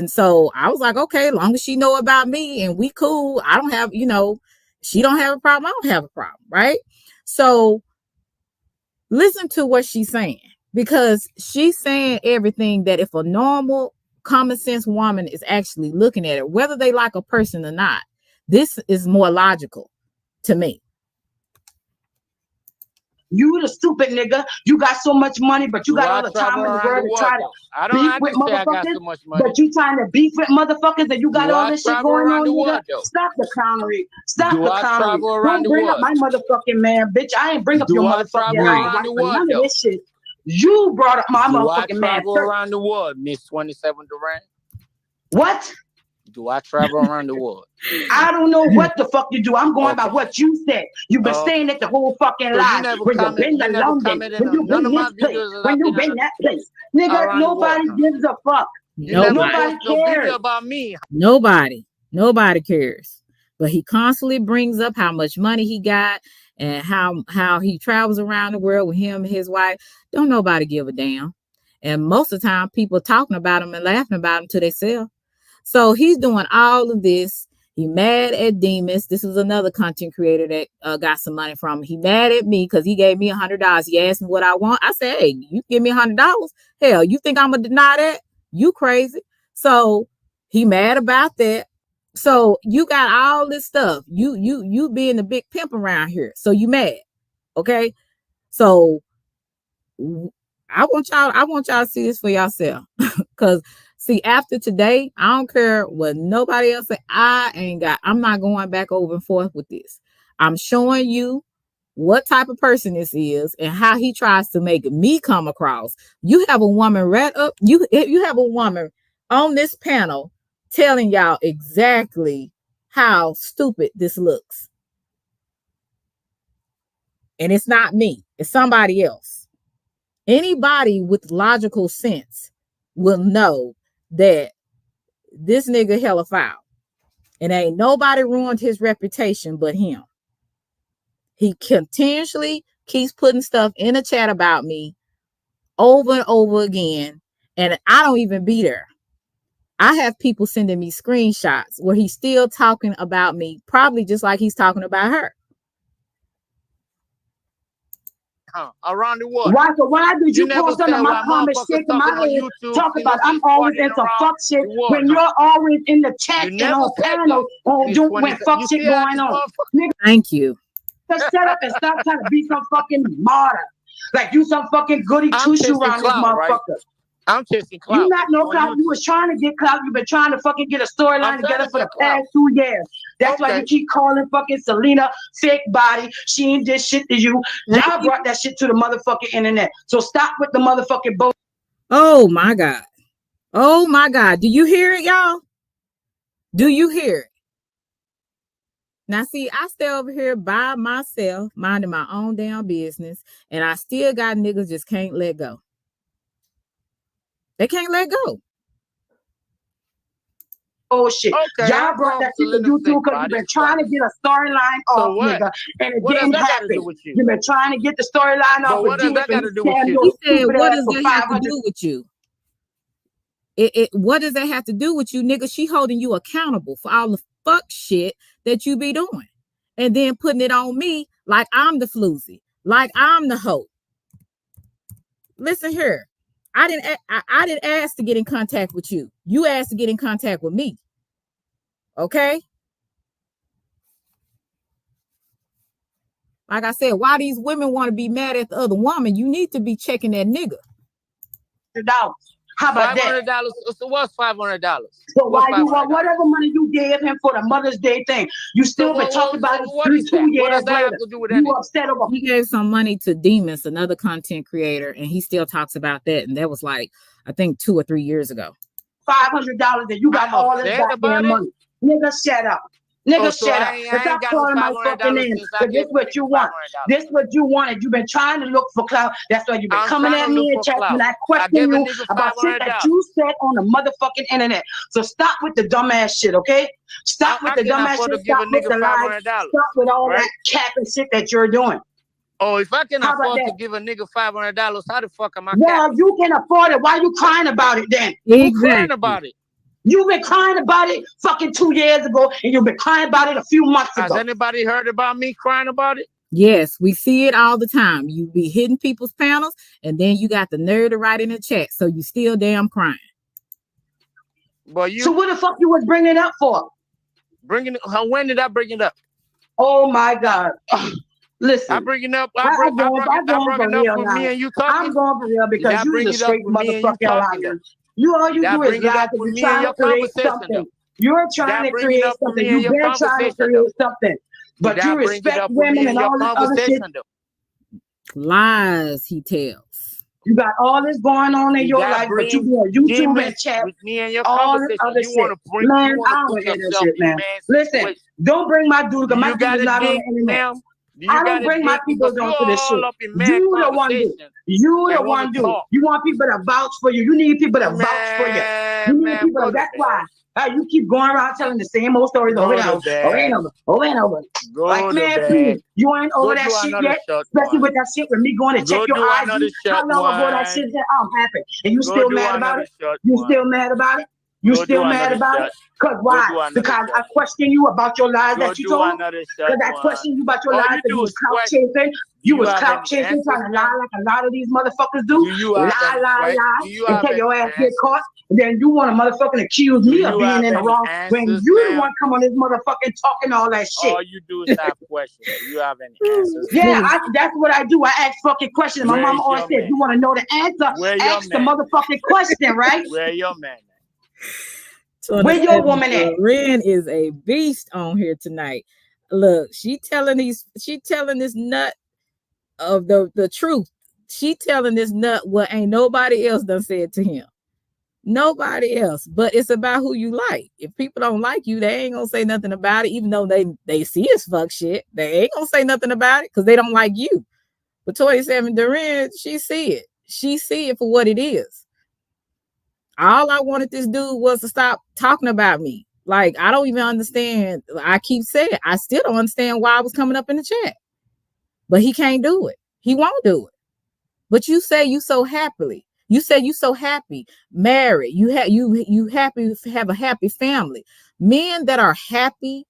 Speaker 1: so I was like, okay, as long as she know about me and we cool, I don't have, she don't have a problem, I don't have a problem, right? So listen to what she's saying, because she's saying everything that if a normal common sense woman is actually looking at it, whether they like a person or not, this is more logical to me.
Speaker 5: You the stupid nigga. You got so much money, but you
Speaker 2: Do
Speaker 5: got
Speaker 2: I
Speaker 5: all the
Speaker 2: travel
Speaker 5: time in the
Speaker 2: around the
Speaker 5: world to
Speaker 2: world
Speaker 5: try to
Speaker 2: though? I
Speaker 5: beef with
Speaker 2: can say I got
Speaker 5: motherfuckers,
Speaker 2: so much money.
Speaker 5: but you trying to beef with motherfuckers and you got
Speaker 2: Do
Speaker 5: all
Speaker 2: I
Speaker 5: this shit
Speaker 2: travel
Speaker 5: going
Speaker 2: around
Speaker 5: on,
Speaker 2: the
Speaker 5: nigga.
Speaker 2: world though?
Speaker 5: Stop the clownery. Stop
Speaker 2: Do
Speaker 5: the
Speaker 2: I
Speaker 5: clownery.
Speaker 2: travel around
Speaker 5: Don't
Speaker 2: the
Speaker 5: bring up
Speaker 2: world?
Speaker 5: my motherfucking man, bitch. I ain't bring up your
Speaker 2: Do I
Speaker 5: motherfucking
Speaker 2: travel
Speaker 1: Right.
Speaker 2: around
Speaker 5: wife
Speaker 2: the
Speaker 5: or
Speaker 2: world
Speaker 5: none of
Speaker 2: though?
Speaker 5: this shit. You brought up my
Speaker 2: Do I
Speaker 5: motherfucking man
Speaker 2: travel
Speaker 5: first.
Speaker 2: around the world, Miss 27 Durant?
Speaker 5: What?
Speaker 2: Do I travel around the world?
Speaker 5: I don't know what the fuck you do. I'm going by
Speaker 2: Okay.
Speaker 5: what you said. You've been saying it the whole fucking
Speaker 2: So
Speaker 5: life. When you've been to London,
Speaker 2: commented
Speaker 5: when
Speaker 2: on
Speaker 5: you've
Speaker 2: none
Speaker 5: been
Speaker 2: of my
Speaker 5: this place,
Speaker 2: videos that
Speaker 5: when
Speaker 2: I've
Speaker 5: you've
Speaker 2: been
Speaker 5: been that place. Nigga,
Speaker 2: around the world.
Speaker 5: nobody gives a fuck.
Speaker 2: You never
Speaker 1: Nobody.
Speaker 2: post no
Speaker 5: cares.
Speaker 2: video about me.
Speaker 1: Nobody cares. But he constantly brings up how much money he got and how he travels around the world with him and his wife. Don't nobody give a damn. And most of the time, people talking about him and laughing about him to themselves. So he's doing all of this. He mad at Demas. This was another content creator that got some money from him. He mad at me because he gave me $100. He asked me what I want. I said, hey, you give me $100? Hell, you think I'm gonna deny that? You crazy. So he mad about that. So you got all this stuff. You being the big pimp around here. So you mad. Okay. So I want y'all to see this for yourself. Cause see, after today, I don't care what nobody else say. I'm not going back over and forth with this. I'm showing you what type of person this is and how he tries to make me come across. You have a woman you have a woman on this panel telling y'all exactly how stupid this looks. And it's not me, it's somebody else. Anybody with logical sense will know that this nigga hella foul. And ain't nobody ruined his reputation but him. He continuously keeps putting stuff in the chat about me over and over again. And I don't even be there. I have people sending me screenshots where he's still talking about me, probably just like he's talking about her.
Speaker 2: Around the world.
Speaker 5: Why did you
Speaker 2: never
Speaker 5: post under
Speaker 2: said
Speaker 5: my
Speaker 2: why
Speaker 5: comment
Speaker 2: motherfuckers
Speaker 5: shaking
Speaker 2: talking
Speaker 5: my
Speaker 2: on
Speaker 5: head,
Speaker 2: YouTube,
Speaker 5: talk
Speaker 2: see
Speaker 5: about
Speaker 2: no
Speaker 5: I'm always
Speaker 2: squatting
Speaker 5: in some
Speaker 2: around
Speaker 5: fuck shit
Speaker 2: the world,
Speaker 5: when you're always in the chat
Speaker 2: You
Speaker 5: and
Speaker 2: never
Speaker 5: on
Speaker 2: said
Speaker 5: panels
Speaker 2: that.
Speaker 5: on
Speaker 2: Miss
Speaker 5: doing when
Speaker 2: 27
Speaker 5: fuck
Speaker 2: You
Speaker 5: shit
Speaker 2: see how
Speaker 5: going
Speaker 2: this
Speaker 5: on.
Speaker 2: motherfucker
Speaker 5: Nigga,
Speaker 1: Thank you.
Speaker 5: just shut up and stop trying to be some fucking martyr. Like you some fucking goody
Speaker 2: I'm
Speaker 5: two-shoe
Speaker 2: chasing
Speaker 5: around this
Speaker 2: clout, right?
Speaker 5: motherfucker.
Speaker 2: I'm chasing
Speaker 5: You
Speaker 2: clout
Speaker 5: not no
Speaker 2: on
Speaker 5: clout. You
Speaker 2: YouTube.
Speaker 5: was trying to get clout. You've been trying to fucking get a storyline
Speaker 2: I'm trying
Speaker 5: together
Speaker 2: to
Speaker 5: for the
Speaker 2: get clout.
Speaker 5: past 2 years. That's why
Speaker 2: Okay.
Speaker 5: you keep calling fucking Selena fake body. She ain't did shit to you. Y'all brought that shit to the motherfucking internet. So stop with the motherfucking bull.
Speaker 1: Oh my God. Oh my God. Do you hear it, y'all? Do you hear it? Now, see, I stay over here by myself, minding my own damn business, and I still got niggas just can't let go. They can't let go.
Speaker 5: Oh shit.
Speaker 2: Okay,
Speaker 5: Y'all
Speaker 2: I'm
Speaker 5: brought
Speaker 2: going
Speaker 5: that
Speaker 2: for
Speaker 5: shit to
Speaker 2: Selena
Speaker 5: YouTube
Speaker 2: fake
Speaker 5: because you've
Speaker 2: body.
Speaker 5: been trying to get a storyline
Speaker 2: So
Speaker 5: off,
Speaker 2: what?
Speaker 5: nigga, and it
Speaker 2: What does
Speaker 5: didn't
Speaker 2: that got to do
Speaker 5: happen.
Speaker 2: with you?
Speaker 5: You've been trying to get the storyline off
Speaker 2: But
Speaker 5: with
Speaker 2: what does
Speaker 5: you
Speaker 2: that got to
Speaker 5: and
Speaker 2: do with you?
Speaker 5: your
Speaker 1: He said,
Speaker 5: stupid
Speaker 1: what
Speaker 5: ass
Speaker 1: does
Speaker 5: for
Speaker 1: that have to
Speaker 5: 500.
Speaker 1: do with you? What does that have to do with you, nigga? She holding you accountable for all the fuck shit that you be doing. And then putting it on me like I'm the floozy, like I'm the hoe. Listen here. I didn't ask to get in contact with you. You asked to get in contact with me. Okay? Like I said, why these women want to be mad at the other woman, you need to be checking that nigga.
Speaker 5: How about that?
Speaker 2: $500. So what's $500?
Speaker 5: So
Speaker 2: What's
Speaker 5: why you
Speaker 2: $500?
Speaker 5: want whatever money you gave him for the Mother's Day thing? You still
Speaker 2: So
Speaker 5: been talking about it
Speaker 2: what is that?
Speaker 5: 2
Speaker 2: What
Speaker 5: years
Speaker 2: does that
Speaker 5: later.
Speaker 2: have to do with
Speaker 5: You
Speaker 2: anything?
Speaker 5: upset over
Speaker 1: He gave some money to Demas, another content creator, and he still talks about that. And that was like, I think 2 or 3 years ago.
Speaker 5: $500 and you got
Speaker 2: I'm
Speaker 5: all this
Speaker 2: upset about
Speaker 5: goddamn
Speaker 2: it.
Speaker 5: money. Nigga, shut up. Nigga,
Speaker 2: So
Speaker 5: shut
Speaker 2: I
Speaker 5: up.
Speaker 2: ain't
Speaker 5: Stop
Speaker 2: got no
Speaker 5: calling my fucking
Speaker 2: $500
Speaker 5: name.
Speaker 2: since I
Speaker 5: Because this
Speaker 2: gave
Speaker 5: what you want.
Speaker 2: $500.
Speaker 5: This what you wanted. You've been trying to look for clout. That's why you've been
Speaker 2: I'm
Speaker 5: coming
Speaker 2: trying
Speaker 5: at
Speaker 2: to look
Speaker 5: me in
Speaker 2: for
Speaker 5: chat
Speaker 2: clout.
Speaker 5: and I
Speaker 2: I
Speaker 5: question
Speaker 2: gave a
Speaker 5: you
Speaker 2: nigga
Speaker 5: about shit that
Speaker 2: $500.
Speaker 5: you said on the motherfucking internet. So stop with the dumbass shit, okay? Stop with
Speaker 2: I
Speaker 5: the
Speaker 2: can
Speaker 5: dumbass
Speaker 2: afford
Speaker 5: shit.
Speaker 2: to give a
Speaker 5: Stop with
Speaker 2: nigga
Speaker 5: the lies.
Speaker 2: $500.
Speaker 5: Stop with all
Speaker 2: Right?
Speaker 5: that cap and shit that you're doing.
Speaker 2: Oh, if I can
Speaker 5: How about
Speaker 2: afford to
Speaker 5: that?
Speaker 2: give a nigga $500, how the fuck am I
Speaker 5: Well,
Speaker 2: capping?
Speaker 5: you can afford it. Why you crying about it then?
Speaker 2: Who crying about it?
Speaker 5: You've been crying about it fucking 2 years ago, and you've been crying about it a few months
Speaker 2: Has
Speaker 5: ago.
Speaker 2: anybody heard about me crying about it?
Speaker 1: Yes, we see it all the time. You be hitting people's panels, and then you got the nerve to write in the chat, so you still damn crying.
Speaker 2: But you
Speaker 5: So what the fuck you was bringing it up for?
Speaker 2: When did I bring it up?
Speaker 5: Oh my God. Listen.
Speaker 2: I bring it up.
Speaker 5: I'm
Speaker 2: I brought
Speaker 5: going
Speaker 2: it
Speaker 5: for
Speaker 2: up
Speaker 5: real
Speaker 2: with
Speaker 5: now.
Speaker 2: me and you
Speaker 5: I'm
Speaker 2: talking.
Speaker 5: going for real
Speaker 2: Did
Speaker 5: because
Speaker 2: I
Speaker 5: you're
Speaker 2: bring
Speaker 5: a
Speaker 2: it up
Speaker 5: straight
Speaker 2: with me and you
Speaker 5: motherfucking
Speaker 2: talking
Speaker 5: liar.
Speaker 2: though?
Speaker 5: All you
Speaker 2: Did I
Speaker 5: do is
Speaker 2: bring it
Speaker 5: lie
Speaker 2: up
Speaker 5: because
Speaker 2: with
Speaker 5: you're
Speaker 2: me and
Speaker 5: trying to
Speaker 2: your
Speaker 5: create
Speaker 2: conversation
Speaker 5: something.
Speaker 2: though?
Speaker 5: You're
Speaker 2: Did I
Speaker 5: trying to
Speaker 2: bring it
Speaker 5: create
Speaker 2: up with
Speaker 5: something.
Speaker 2: me and
Speaker 5: You've
Speaker 2: your
Speaker 5: been trying to
Speaker 2: conversation though?
Speaker 5: create something. But
Speaker 2: Did
Speaker 5: you
Speaker 2: I bring it
Speaker 5: respect
Speaker 2: up with me
Speaker 5: women
Speaker 2: and
Speaker 5: and
Speaker 2: your
Speaker 5: all this other shit.
Speaker 2: conversation though?
Speaker 1: Lies he tells.
Speaker 5: You got all this going on in
Speaker 2: Did
Speaker 5: your
Speaker 2: I
Speaker 5: life, but you
Speaker 2: bring
Speaker 5: be on YouTube and
Speaker 2: demons
Speaker 5: chat,
Speaker 2: with me and your
Speaker 5: all this
Speaker 2: conversation?
Speaker 5: other
Speaker 2: You
Speaker 5: shit.
Speaker 2: want to
Speaker 5: Man, I don't
Speaker 2: put
Speaker 5: want to hear that
Speaker 2: yourself
Speaker 5: shit,
Speaker 2: in
Speaker 5: man.
Speaker 2: man's
Speaker 5: Listen,
Speaker 2: situation.
Speaker 5: don't bring my dude, because my
Speaker 2: You
Speaker 5: dude
Speaker 2: got
Speaker 5: is
Speaker 2: a
Speaker 5: not on
Speaker 2: dick,
Speaker 5: the internet.
Speaker 2: ma'am? Do
Speaker 5: I
Speaker 2: you got
Speaker 5: don't
Speaker 2: a
Speaker 5: bring my
Speaker 2: dick?
Speaker 5: people
Speaker 2: Because you're
Speaker 5: onto this shit.
Speaker 2: all up in mad
Speaker 5: You the one do.
Speaker 2: conversation
Speaker 5: You the
Speaker 2: and want
Speaker 5: one
Speaker 2: to
Speaker 5: do.
Speaker 2: talk.
Speaker 5: You want people to vouch for you. You need people to vouch for you. You need
Speaker 2: Man,
Speaker 5: people
Speaker 2: go
Speaker 5: to,
Speaker 2: to
Speaker 5: that's why.
Speaker 2: bed.
Speaker 5: You keep going around telling the same old stories over
Speaker 2: Go
Speaker 5: and
Speaker 2: to
Speaker 5: over, over and
Speaker 2: bed.
Speaker 5: over, over and over. Like,
Speaker 2: Go to
Speaker 5: man,
Speaker 2: bed.
Speaker 5: please, you ain't over
Speaker 2: Go
Speaker 5: that
Speaker 2: do
Speaker 5: shit
Speaker 2: another
Speaker 5: yet?
Speaker 2: short
Speaker 5: Especially
Speaker 2: one.
Speaker 5: with that shit with me going to check
Speaker 2: Go
Speaker 5: your
Speaker 2: do
Speaker 5: IG.
Speaker 2: another
Speaker 5: How
Speaker 2: short
Speaker 5: long ago that
Speaker 2: one.
Speaker 5: shit said, I'm happy. And you
Speaker 2: Go
Speaker 5: still
Speaker 2: do
Speaker 5: mad about
Speaker 2: another
Speaker 5: it?
Speaker 2: short
Speaker 5: You
Speaker 2: one.
Speaker 5: still mad about it? You
Speaker 2: Go
Speaker 5: still
Speaker 2: do
Speaker 5: mad
Speaker 2: another
Speaker 5: about it?
Speaker 2: short.
Speaker 5: Because
Speaker 2: Go
Speaker 5: why?
Speaker 2: do another
Speaker 5: Because I
Speaker 2: short.
Speaker 5: question you about your lies
Speaker 2: Go
Speaker 5: that you
Speaker 2: do
Speaker 5: told?
Speaker 2: another short
Speaker 5: Because I
Speaker 2: one.
Speaker 5: question you about your
Speaker 2: All
Speaker 5: lies
Speaker 2: you
Speaker 5: because
Speaker 2: do
Speaker 5: you was
Speaker 2: is
Speaker 5: clout
Speaker 2: question.
Speaker 5: chasing.
Speaker 2: Do
Speaker 5: You
Speaker 2: you
Speaker 5: was
Speaker 2: have
Speaker 5: clout
Speaker 2: any
Speaker 5: chasing,
Speaker 2: answers,
Speaker 5: trying to
Speaker 2: man?
Speaker 5: lie like a lot of these motherfuckers do.
Speaker 2: Do you have
Speaker 5: Lie,
Speaker 2: any
Speaker 5: lie, lie,
Speaker 2: Do you
Speaker 5: until
Speaker 2: have any
Speaker 5: your ass get
Speaker 2: answers?
Speaker 5: caught. And then you want to motherfucking accuse
Speaker 2: Do
Speaker 5: me of
Speaker 2: you
Speaker 5: being
Speaker 2: have
Speaker 5: in the
Speaker 2: any
Speaker 5: wrong when
Speaker 2: answers,
Speaker 5: you the
Speaker 2: ma'am?
Speaker 5: one come on this motherfucking talking all that shit.
Speaker 2: All you do is have questions. Do you have any answers?
Speaker 5: Yeah, that's what I do. I ask fucking questions. My mama
Speaker 2: Where's
Speaker 5: always
Speaker 2: your
Speaker 5: said,
Speaker 2: man?
Speaker 5: you want to know the answer,
Speaker 2: Where your
Speaker 5: ask the
Speaker 2: man?
Speaker 5: motherfucking question, right?
Speaker 2: Where your man?
Speaker 5: Where your woman at?
Speaker 1: Ren is a beast on here tonight. Look, she telling this nut of the truth. She telling this nut what ain't nobody else done said to him. Nobody else. But it's about who you like. If people don't like you, they ain't gonna say nothing about it, even though they see it's fuck shit. They ain't gonna say nothing about it because they don't like you. But 27 Duran, she see it. She see it for what it is. All I wanted this dude was to stop talking about me. Like, I don't even understand. I keep saying, I still don't understand why I was coming up in the chat. But he can't do it. He won't do it. But you say you so happily. You say you so happy, married. You happy to have a happy family. Men that are happy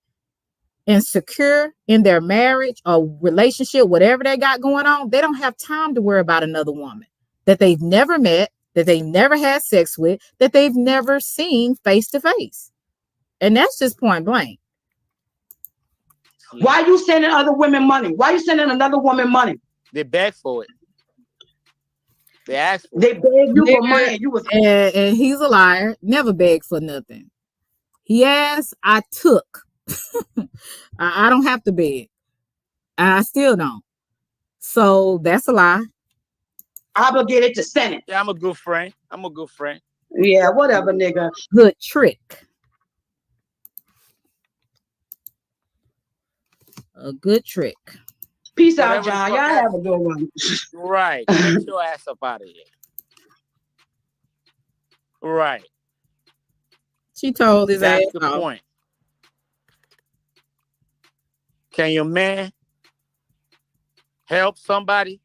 Speaker 1: and secure in their marriage or relationship, whatever they got going on, they don't have time to worry about another woman that they've never met, that they've never had sex with, that they've never seen face to face. And that's just point blank.
Speaker 5: Why are you sending other women money? Why are you sending another woman money?
Speaker 2: They beg for it. They ask for
Speaker 5: They
Speaker 2: it.
Speaker 5: beg you for money and you was
Speaker 1: and he's a liar. Never begged for nothing. He asked, I took. I don't have to beg. I still don't. So that's a lie.
Speaker 5: Obligated to send it.
Speaker 2: Yeah, I'm a good friend.
Speaker 5: Yeah, whatever, nigga.
Speaker 1: Good trick. A good trick.
Speaker 5: Peace out,
Speaker 2: Whatever the
Speaker 5: John.
Speaker 2: fuck
Speaker 5: Y'all have
Speaker 2: happened.
Speaker 5: a good one.
Speaker 2: Right. Get your ass up out of here. Right.
Speaker 1: She told his ass
Speaker 2: That's the
Speaker 1: off.
Speaker 2: point. Can your man help somebody?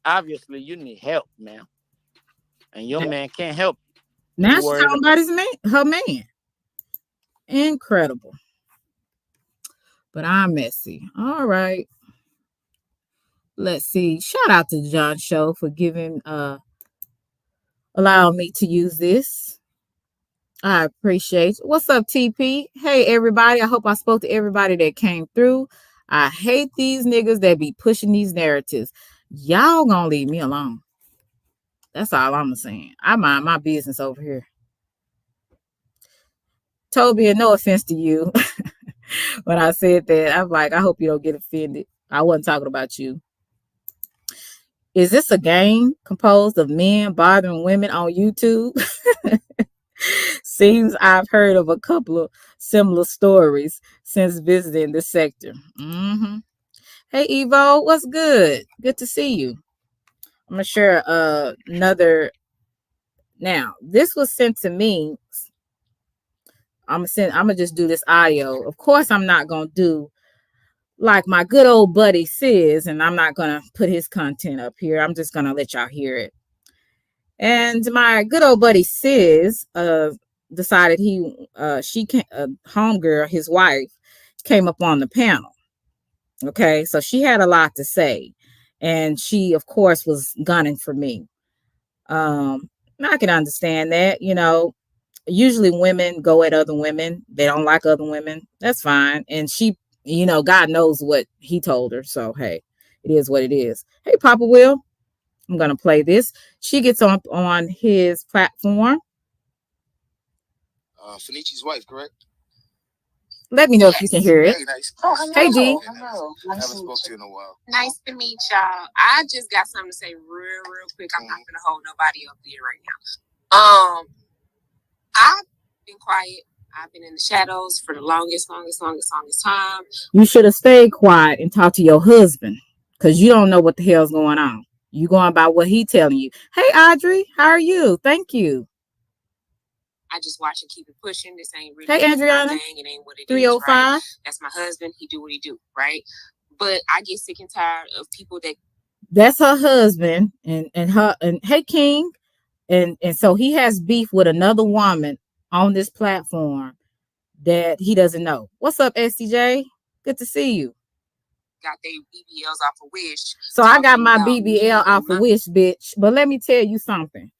Speaker 2: Obviously, you need help, man. And your man can't help you.
Speaker 1: Now
Speaker 2: You
Speaker 1: she's
Speaker 2: worried
Speaker 1: talking about his man, her man. Incredible. But I'm messy. All right. Let's see. Shout out to John Show for giving allowing me to use this. I appreciate it. What's up, TP? Hey everybody. I hope I spoke to everybody that came through. I hate these niggas that be pushing these narratives. Y'all gonna leave me alone. That's all I'm saying. I mind my business over here. Toby, and no offense to you. When I said that, I'm like, I hope you don't get offended. I wasn't talking about you. Is this a game composed of men bothering women on YouTube? Seems I've heard of a couple of similar stories since visiting the sector. Mm-hmm. Hey, Evo, what's good? Good to see you. I'm going to share another. Now, this was sent to me. I'm gonna just do this audio. Of course, I'm not going to do like my good old buddy Sis, and I'm not going to put his content up here. I'm just going to let y'all hear it. And my good old buddy Sis decided she came, homegirl, his wife, came up on the panel. Okay, so she had a lot to say, and she, of course, was gunning for me. I can understand that. Usually women go at other women. They don't like other women. That's fine. And she, God knows what he told her. So, hey, it is what it is. Hey, Papa Will, I'm going to play this. She gets on his platform.
Speaker 6: Fenici's wife, correct?
Speaker 1: Let me know if you can hear it.
Speaker 6: Very nice.
Speaker 7: Oh, hello.
Speaker 1: Hey, G.
Speaker 7: Hello.
Speaker 6: Haven't spoken to you in a while.
Speaker 7: Nice to meet y'all. I just got something to say real quick. I'm not going to hold nobody up there right now. I've been quiet. I've been in the shadows for the longest time.
Speaker 1: You should have stayed quiet and talked to your husband, because you don't know what the hell's going on. You going by what he telling you. Hey, Audrey, how are you? Thank you.
Speaker 7: I just watch and keep it pushing. This ain't really
Speaker 1: Hey, Adriana.
Speaker 7: it ain't what it
Speaker 1: 305.
Speaker 7: is, right? That's my husband. He do what he do, right? But I get sick and tired of people that.
Speaker 1: That's her husband, and hey, King, and so he has beef with another woman on this platform that he doesn't know. What's up, SCJ? Good to see you.
Speaker 7: Got their BBLs off of Wish.
Speaker 1: So I got my BBL off of Wish, bitch. But let me tell you something.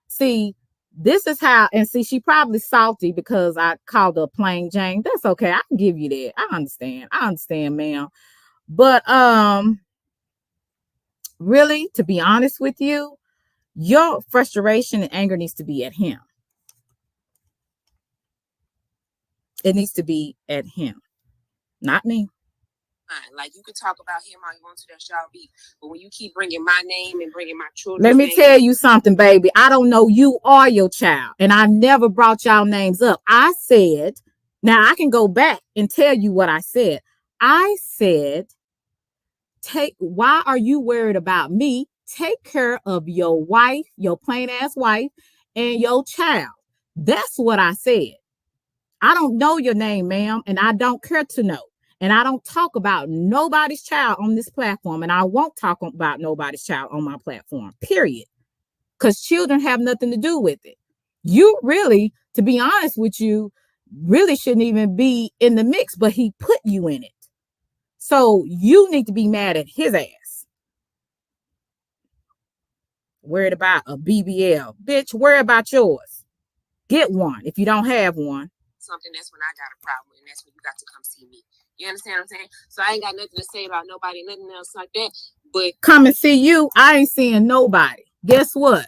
Speaker 1: See, this is how, and see, she probably salty because I called her plain Jane. That's okay. I can give you that. I understand, ma'am. But really, to be honest with you, your frustration and anger needs to be at him. It needs to be at him, not me.
Speaker 7: Like, you could talk about him all you want to, that's y'all beef. But when you keep bringing my name and bringing my children,
Speaker 1: let me tell you something, baby. I don't know you or your child, and I never brought y'all names up. I said, now I can go back and tell you what I said. I said, why are you worried about me? Take care of your wife, your plain ass wife, and your child. That's what I said. I don't know your name, ma'am, and I don't care to know. And I don't talk about nobody's child on this platform, and I won't talk about nobody's child on my platform, period. Because children have nothing to do with it. You really, to be honest with you, really shouldn't even be in the mix, but he put you in it. So you need to be mad at his ass. Worried about a BBL. Bitch, worry about yours. Get one if you don't have one.
Speaker 7: Something, that's when I got a problem, and that's when you got to come see me. You understand what I'm saying? So I ain't got nothing to say about nobody, nothing else like that. But
Speaker 1: come and see you. I ain't seeing nobody. Guess what?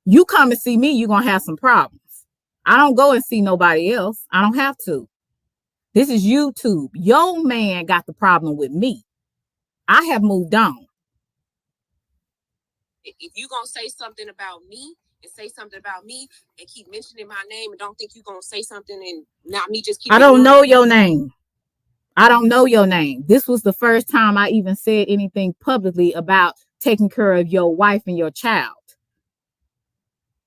Speaker 1: You come and see me, you're going to have some problems. I don't go and see nobody else. I don't have to. This is YouTube. Your man got the problem with me. I have moved on.
Speaker 7: If you going to say something about me and keep mentioning my name and don't think you're going to say something and not me just keep.
Speaker 1: I don't know your name. I don't know your name. This was the first time I even said anything publicly about taking care of your wife and your child.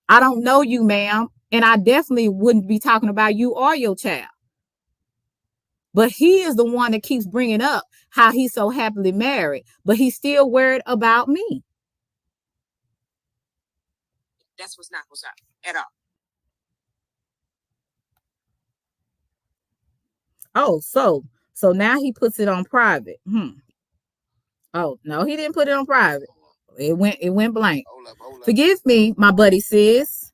Speaker 1: I don't know you, ma'am, and I definitely wouldn't be talking about you or your child. But he is the one that keeps bringing up how he's so happily married, but he's still worried about me.
Speaker 7: That's what's not what's up at all.
Speaker 1: Oh, so now he puts it on private. Oh, no, he didn't put it on private. It went blank.
Speaker 6: Hold up.
Speaker 1: Forgive me, my buddy sis.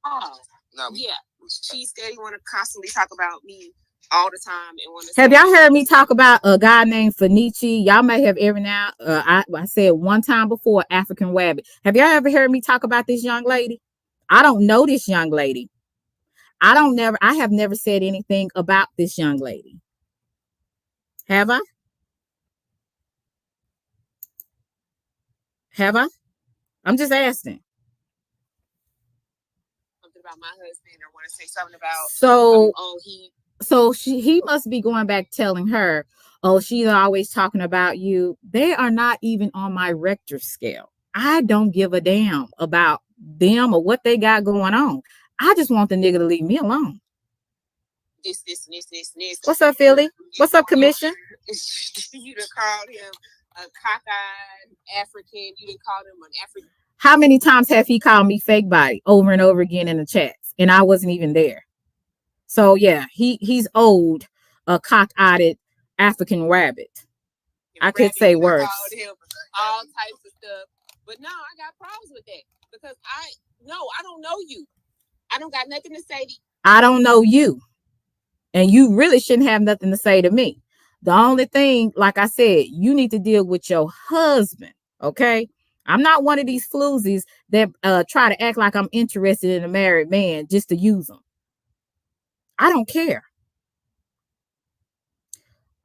Speaker 7: Oh, no, yeah. She steady want to constantly talk about me all the time and want to.
Speaker 1: Have y'all heard me talk about a guy named Fenici? Y'all may have every now. I said one time before, African Rabbit. Have y'all ever heard me talk about this young lady? I don't know this young lady. I have never said anything about this young lady. Have I? Have I? I'm just asking.
Speaker 7: Something about my husband, or want to say something about
Speaker 1: he must be going back telling her, oh, she's always talking about you. They are not even on my Richter scale. I don't give a damn about them or what they got going on. I just want the nigga to leave me alone.
Speaker 7: This.
Speaker 1: What's up, Philly? What's up, Commission?
Speaker 7: You done called him a cockeyed African. You done called him an African.
Speaker 1: How many times have he called me fake body over and over again in the chats? And I wasn't even there. So yeah, he's owed a cock-eyed African rabbit. I could say worse.
Speaker 7: Called him all types of stuff. But no, I got problems with that. Because I don't know you. I don't got nothing to say to you.
Speaker 1: I don't know you. And you really shouldn't have nothing to say to me. The only thing, like I said, you need to deal with your husband, okay? I'm not one of these floozies that try to act like I'm interested in a married man just to use them. I don't care.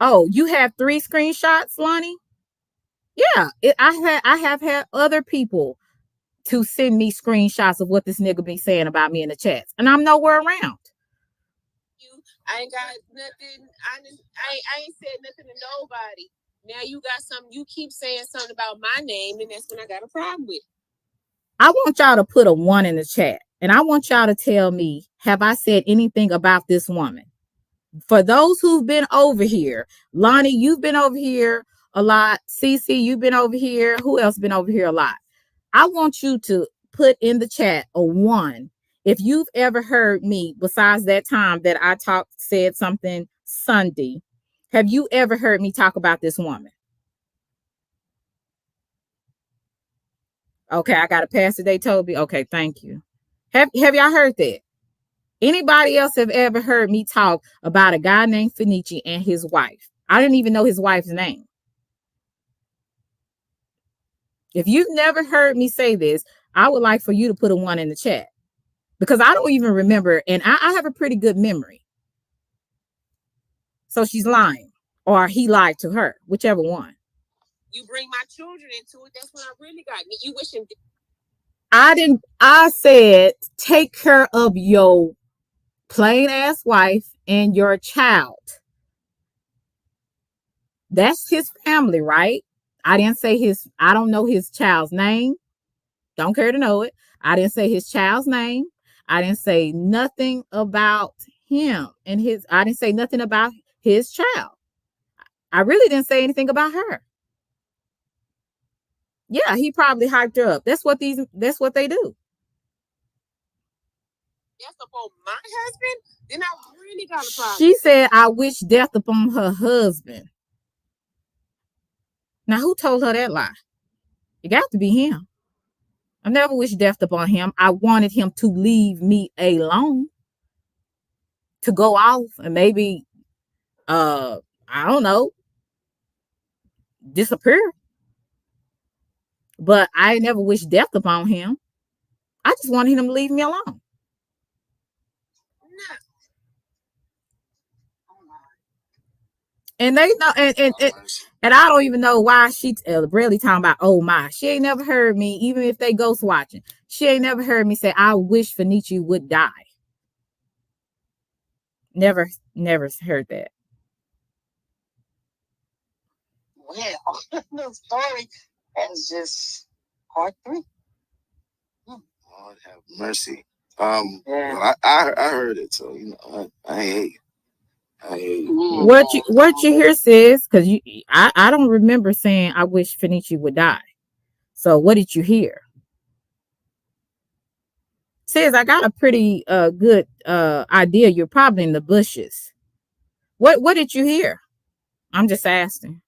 Speaker 1: Oh, you have 3 screenshots, Lonnie? Yeah, I have had other people to send me screenshots of what this nigga be saying about me in the chats, and I'm nowhere around.
Speaker 7: I ain't got nothing. I ain't said nothing to nobody. Now you got something. You keep saying something about my name, and that's when I got a problem with it.
Speaker 1: I want y'all to put a 1 in the chat, and I want y'all to tell me, have I said anything about this woman? For those who've been over here, Lonnie, you've been over here a lot. Cece, you've been over here. Who else been over here a lot? I want you to put in the chat a 1 if you've ever heard me, besides that time that I said something Sunday. Have you ever heard me talk about this woman? Okay, I got a pass today, Toby. Okay, thank you. Have y'all heard that? Anybody else have ever heard me talk about a guy named Fenici and his wife? I didn't even know his wife's name. If you've never heard me say this, I would like for you to put a 1 in the chat, because I don't even remember, and I have a pretty good memory. So she's lying, or he lied to her, whichever one.
Speaker 7: You bring my children into it, that's when I really got me. You wishing.
Speaker 1: I said, take care of your plain ass wife and your child. That's his family, right? I didn't say I don't know his child's name. Don't care to know it. I didn't say his child's name. I didn't say nothing about him and I didn't say nothing about his child. I really didn't say anything about her. Yeah, he probably hyped her up. That's what they do.
Speaker 7: That's upon my husband? Then I really got a problem.
Speaker 1: She said, I wish death upon her husband. Now, who told her that lie? It got to be him. I never wished death upon him. I wanted him to leave me alone, to go off and maybe, I don't know, disappear. But I never wished death upon him. I just wanted him to leave me alone. And they know, and I don't even know why she really talking about, oh my. She ain't never heard me, even if they ghost watching. She ain't never heard me say, I wish Fenici would die. Never heard that.
Speaker 5: Well, the story is just part 3.
Speaker 6: Lord have mercy. Well, I heard it, so I hate. I hate.
Speaker 1: What you hear, sis? Because I don't remember saying I wish Fenici would die. So what did you hear? Sis, I got a pretty good idea. You're probably in the bushes. What did you hear? I'm just asking.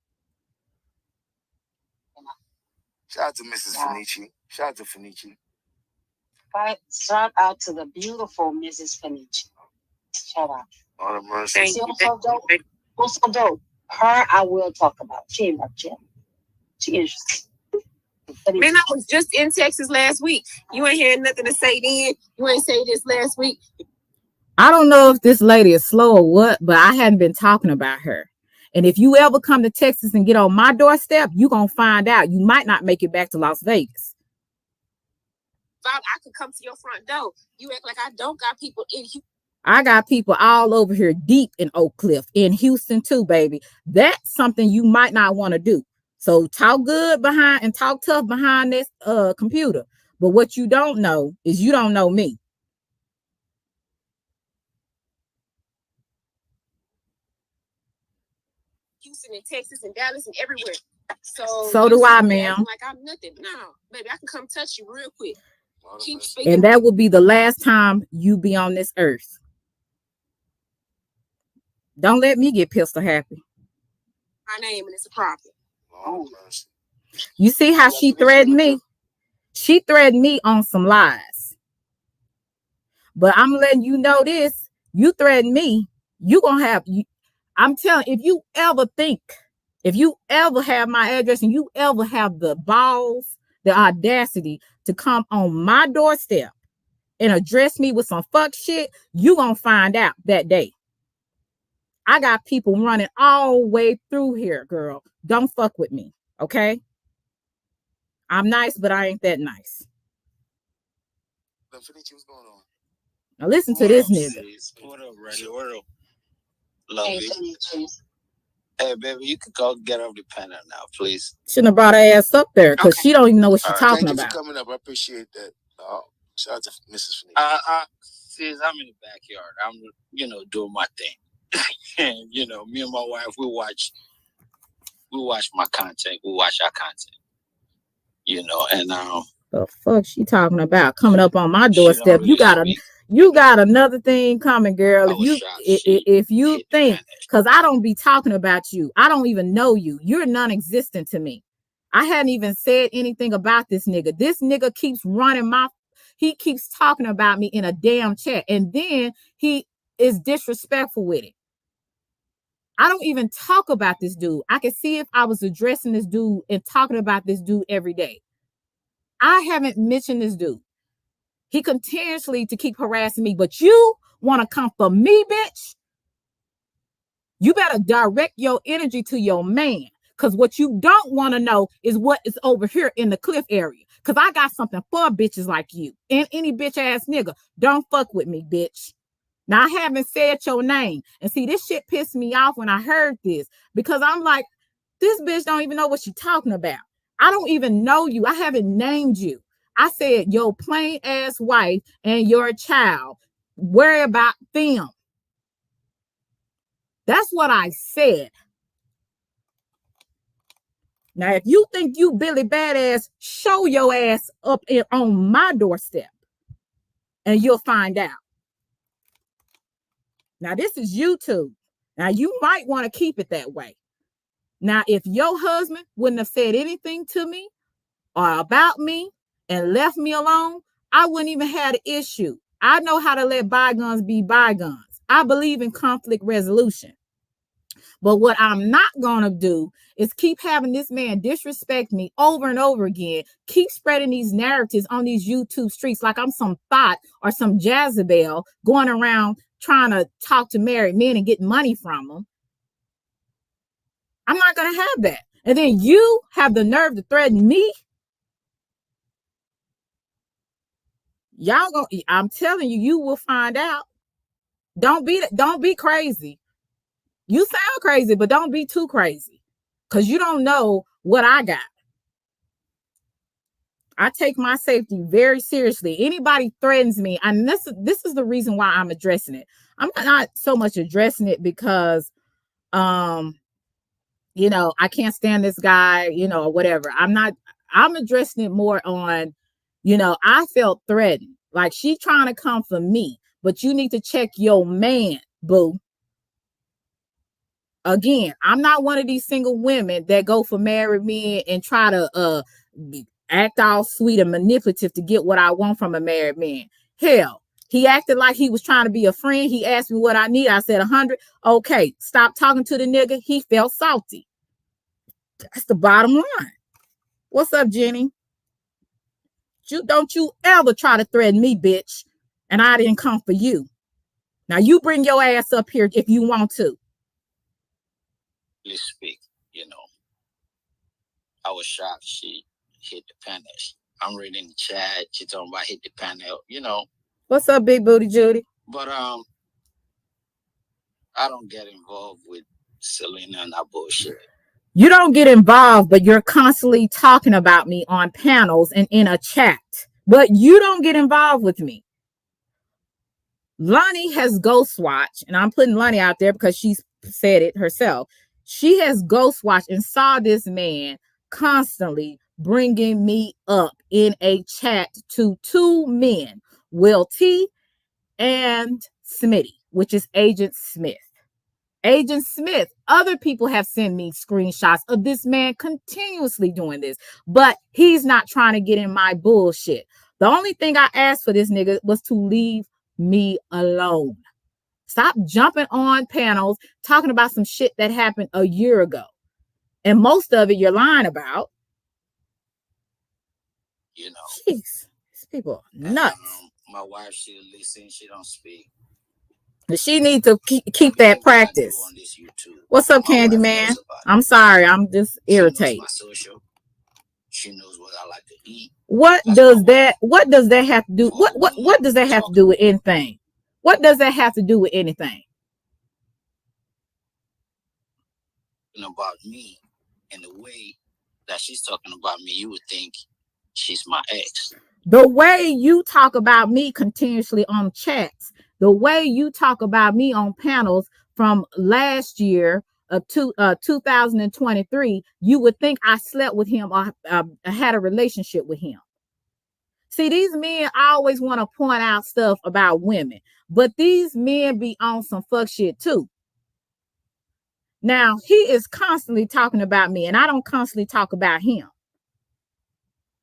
Speaker 6: Shout out to Mrs. Fenici. Shout out to Fenici.
Speaker 5: Shout out to the beautiful Mrs. Fenici. Shout out.
Speaker 6: All the mercy.
Speaker 5: She also dope. Also dope. Her, I will talk about. She ain't about Jim. She interesting.
Speaker 7: Man, I was just in Texas last week. You ain't hearing nothing to say then. You ain't say this last week.
Speaker 1: I don't know if this lady is slow or what, but I hadn't been talking about her. And if you ever come to Texas and get on my doorstep, you're going to find out. You might not make it back to Las Vegas.
Speaker 7: I could come to your front door. You act like I don't got people in Houston.
Speaker 1: I got people all over here deep in Oak Cliff, in Houston too, baby. That's something you might not want to do. So talk good behind and talk tough behind this computer. But what you don't know is you don't know me.
Speaker 7: Houston and Texas and Dallas and everywhere.
Speaker 1: So do I, ma'am.
Speaker 7: Like I'm nothing. No, baby, I can come touch you real quick. Keep speaking.
Speaker 1: And that will be the last time you be on this earth. Don't let me get pistol happy.
Speaker 7: My name and it's a problem.
Speaker 5: Oh.
Speaker 1: You see how she threatened me? She threatened me on some lies. But I'm letting you know this. You threaten me, you gonna have. I'm telling. If you ever have my address, and you ever have the balls, the audacity to come on my doorstep and address me with some fuck shit, you gonna find out that day. I got people running all the way through here, girl. Don't fuck with me, okay? I'm nice, but I ain't that nice.
Speaker 6: What's going on?
Speaker 1: Now listen to this nigga.
Speaker 2: What up, Ready? What up? Love you. Hey, baby, you can go get off the panel now, please.
Speaker 1: Shouldn't have brought her ass up there because she don't even know what she's talking
Speaker 6: Thank
Speaker 1: about.
Speaker 6: You for coming up. I appreciate that. Shout out to Mrs.
Speaker 2: Fenici. Sis, I'm in the backyard. I'm, doing my thing. And, me and my wife, we watch my content. We watch our content. And
Speaker 1: the fuck she talking about coming up on my doorstep? You got another thing coming, girl. If you think, because I don't be talking about you, I don't even know you. You're non-existent to me. I hadn't even said anything about this nigga. This nigga keeps he keeps talking about me in a damn chat, and then he is disrespectful with it. I don't even talk about this dude. I can see if I was addressing this dude and talking about this dude every day. I haven't mentioned this dude. He continuously to keep harassing me, but you want to come for me, bitch? You better direct your energy to your man, because what you don't want to know is what is over here in the Cliff area, because I got something for bitches like you and any bitch ass nigga. Don't fuck with me, bitch. Now, I haven't said your name. And see, this shit pissed me off when I heard this, because I'm like, this bitch don't even know what she's talking about. I don't even know you. I haven't named you. I said your plain ass wife and your child. Worry about them. That's what I said. Now, if you think you Billy Badass, show your ass up on my doorstep and you'll find out. Now, this is YouTube. Now, you might want to keep it that way. Now, if your husband wouldn't have said anything to me or about me and left me alone, I wouldn't even have the issue. I know how to let bygones be bygones. I believe in conflict resolution. But what I'm not going to do is keep having this man disrespect me over and over again, keep spreading these narratives on these YouTube streets like I'm some thought or some Jezebel going around trying to talk to married men and get money from them. I'm not going to have that. And then you have the nerve to threaten me. I'm telling you, you will find out. Don't be crazy. You sound crazy, but don't be too crazy. because you don't know what I got. I take my safety very seriously. Anybody threatens me, and this is the reason why I'm addressing it. I'm not so much addressing it because you know, I can't stand this guy, you know, or whatever. I'm addressing it more on, you know, I felt threatened. Like she trying to come for me, but you need to check your man, boo. Again, I'm not one of these single women that go for married men and try to act all sweet and manipulative to get what I want from a married man. Hell, he acted like he was trying to be a friend. He asked me what I need. I said 100. Okay, stop talking to the nigga. He felt salty. That's the bottom line. What's up, Jenny? Don't you ever try to threaten me, bitch. And I didn't come for you. Now you bring your ass up here if you want to.
Speaker 2: Please speak, you know. I was shocked she hit the panel. I'm reading the chat. She talking about hit the panel, you know.
Speaker 1: What's up, big booty Judy?
Speaker 2: But I don't get involved with Selena and that bullshit.
Speaker 1: You don't get involved, but you're constantly talking about me on panels and in a chat. But you don't get involved with me. Lonnie has ghost watched, and I'm putting Lonnie out there because she's said it herself. She has ghost watched and saw this man constantly bringing me up in a chat to two men, Will T and Smitty, which is Agent Smith. Agent Smith, other people have sent me screenshots of this man continuously doing this, but he's not trying to get in my bullshit. The only thing I asked for this nigga was to leave me alone. Stop jumping on panels talking about some shit that happened a year ago. And most of it you're lying about.
Speaker 2: You know.
Speaker 1: Jeez, these people are nuts.
Speaker 2: My wife, she listens, she don't speak.
Speaker 1: She needs to keep that practice. What's up, Candyman? I'm sorry, I'm just irritated.
Speaker 2: My social. She knows what I like to eat.
Speaker 1: What does that have to do? What does that have to do with anything? What does that have to do with anything?
Speaker 2: About me and the way that she's talking about me, you would think she's my ex.
Speaker 1: The way you talk about me continuously on chats, the way you talk about me on panels from last year of 2023, you would think I slept with him or had a relationship with him. See, these men always want to point out stuff about women, but these men be on some fuck shit too. Now, he is constantly talking about me, and I don't constantly talk about him.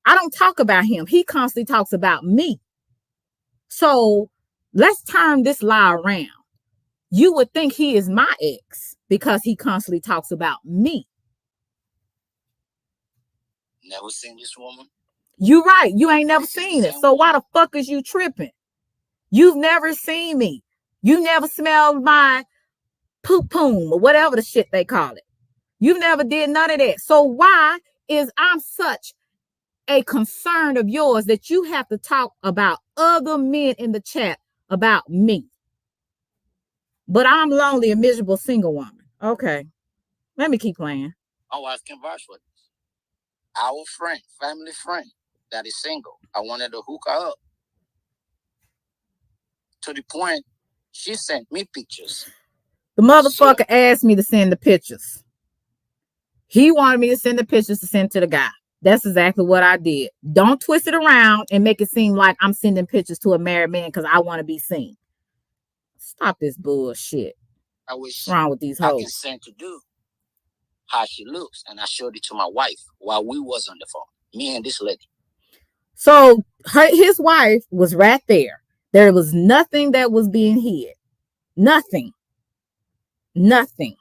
Speaker 1: I don't talk about him. He constantly talks about me. So let's turn this lie around. You would think he is my ex because he constantly talks about me.
Speaker 2: Never seen this woman?
Speaker 1: You right. You ain't never seen it. So why the fuck is you tripping? You've never seen me. You never smelled my poop-poom or whatever the shit they call it. You've never did none of that. So why is I'm such a concern of yours that you have to talk about other men in the chat about me? But I'm lonely, a miserable single woman. Okay. Let me keep playing.
Speaker 2: My wife can vouch for this. Our friend, family friend that is single. I wanted to hook her up. To the point, she sent me pictures.
Speaker 1: The motherfucker asked me to send the pictures. He wanted me to send the pictures to send to the guy. That's exactly what I did. Don't twist it around and make it seem like I'm sending pictures to a married man because I want to be seen. Stop this bullshit.
Speaker 2: I wish
Speaker 1: what's wrong with these hoes?
Speaker 2: I can send to do how she looks, and I showed it to my wife while we was on the phone. Me and this lady.
Speaker 1: So his wife was right there. There was nothing that was being hid. Nothing. Nothing.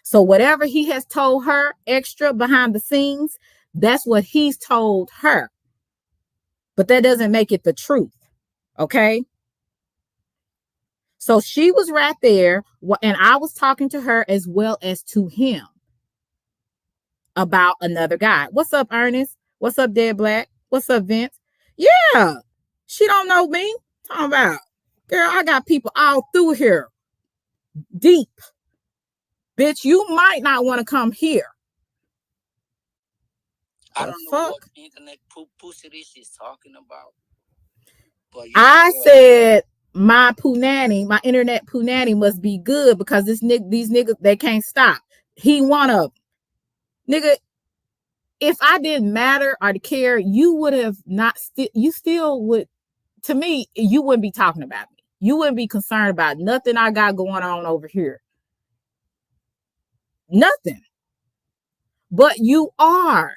Speaker 1: So whatever he has told her extra behind the scenes, that's what he's told her. But that doesn't make it the truth. Okay? So she was right there, and I was talking to her as well as to him about another guy. What's up, Ernest? What's up, Dead Black? What's up, Vince? Yeah, she don't know me. Talking about, girl, I got people all through here, deep. Bitch, you might not want to come here.
Speaker 2: I don't know what internet pussy this is talking about. But
Speaker 1: I said my punani, my internet punani must be good because these niggas, they can't stop. He one of them. Nigga, if I didn't matter or care, you would have not you still would, to me, you wouldn't be talking about me. You wouldn't be concerned about nothing I got going on over here. Nothing. But you are.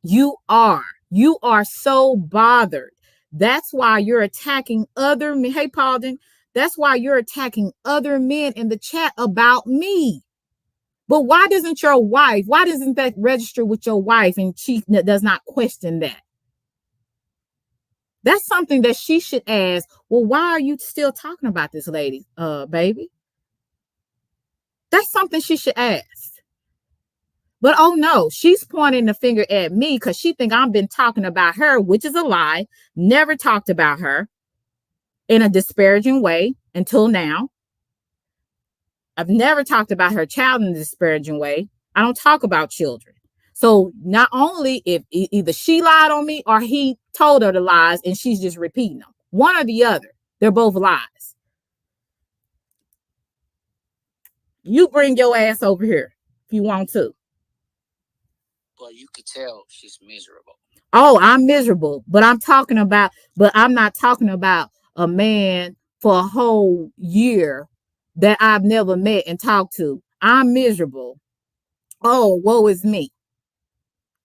Speaker 1: You are. You are so bothered. That's why you're attacking other men. Hey, Paulden, that's why you're attacking other men in the chat about me. But why doesn't that register with your wife and she does not question that? That's something that she should ask. Well, why are you still talking about this lady, baby? That's something she should ask. But oh no, she's pointing the finger at me because she think I've been talking about her, which is a lie. Never talked about her in a disparaging way until now. I've never talked about her child in a disparaging way. I don't talk about children. So not only if either she lied on me or he told her the lies and she's just repeating them. One or the other. They're both lies. You bring your ass over here if you want to.
Speaker 2: But you could tell she's miserable.
Speaker 1: Oh, I'm miserable, but I'm not talking about a man for a whole year that I've never met and talked to. I'm miserable. Oh, woe is me.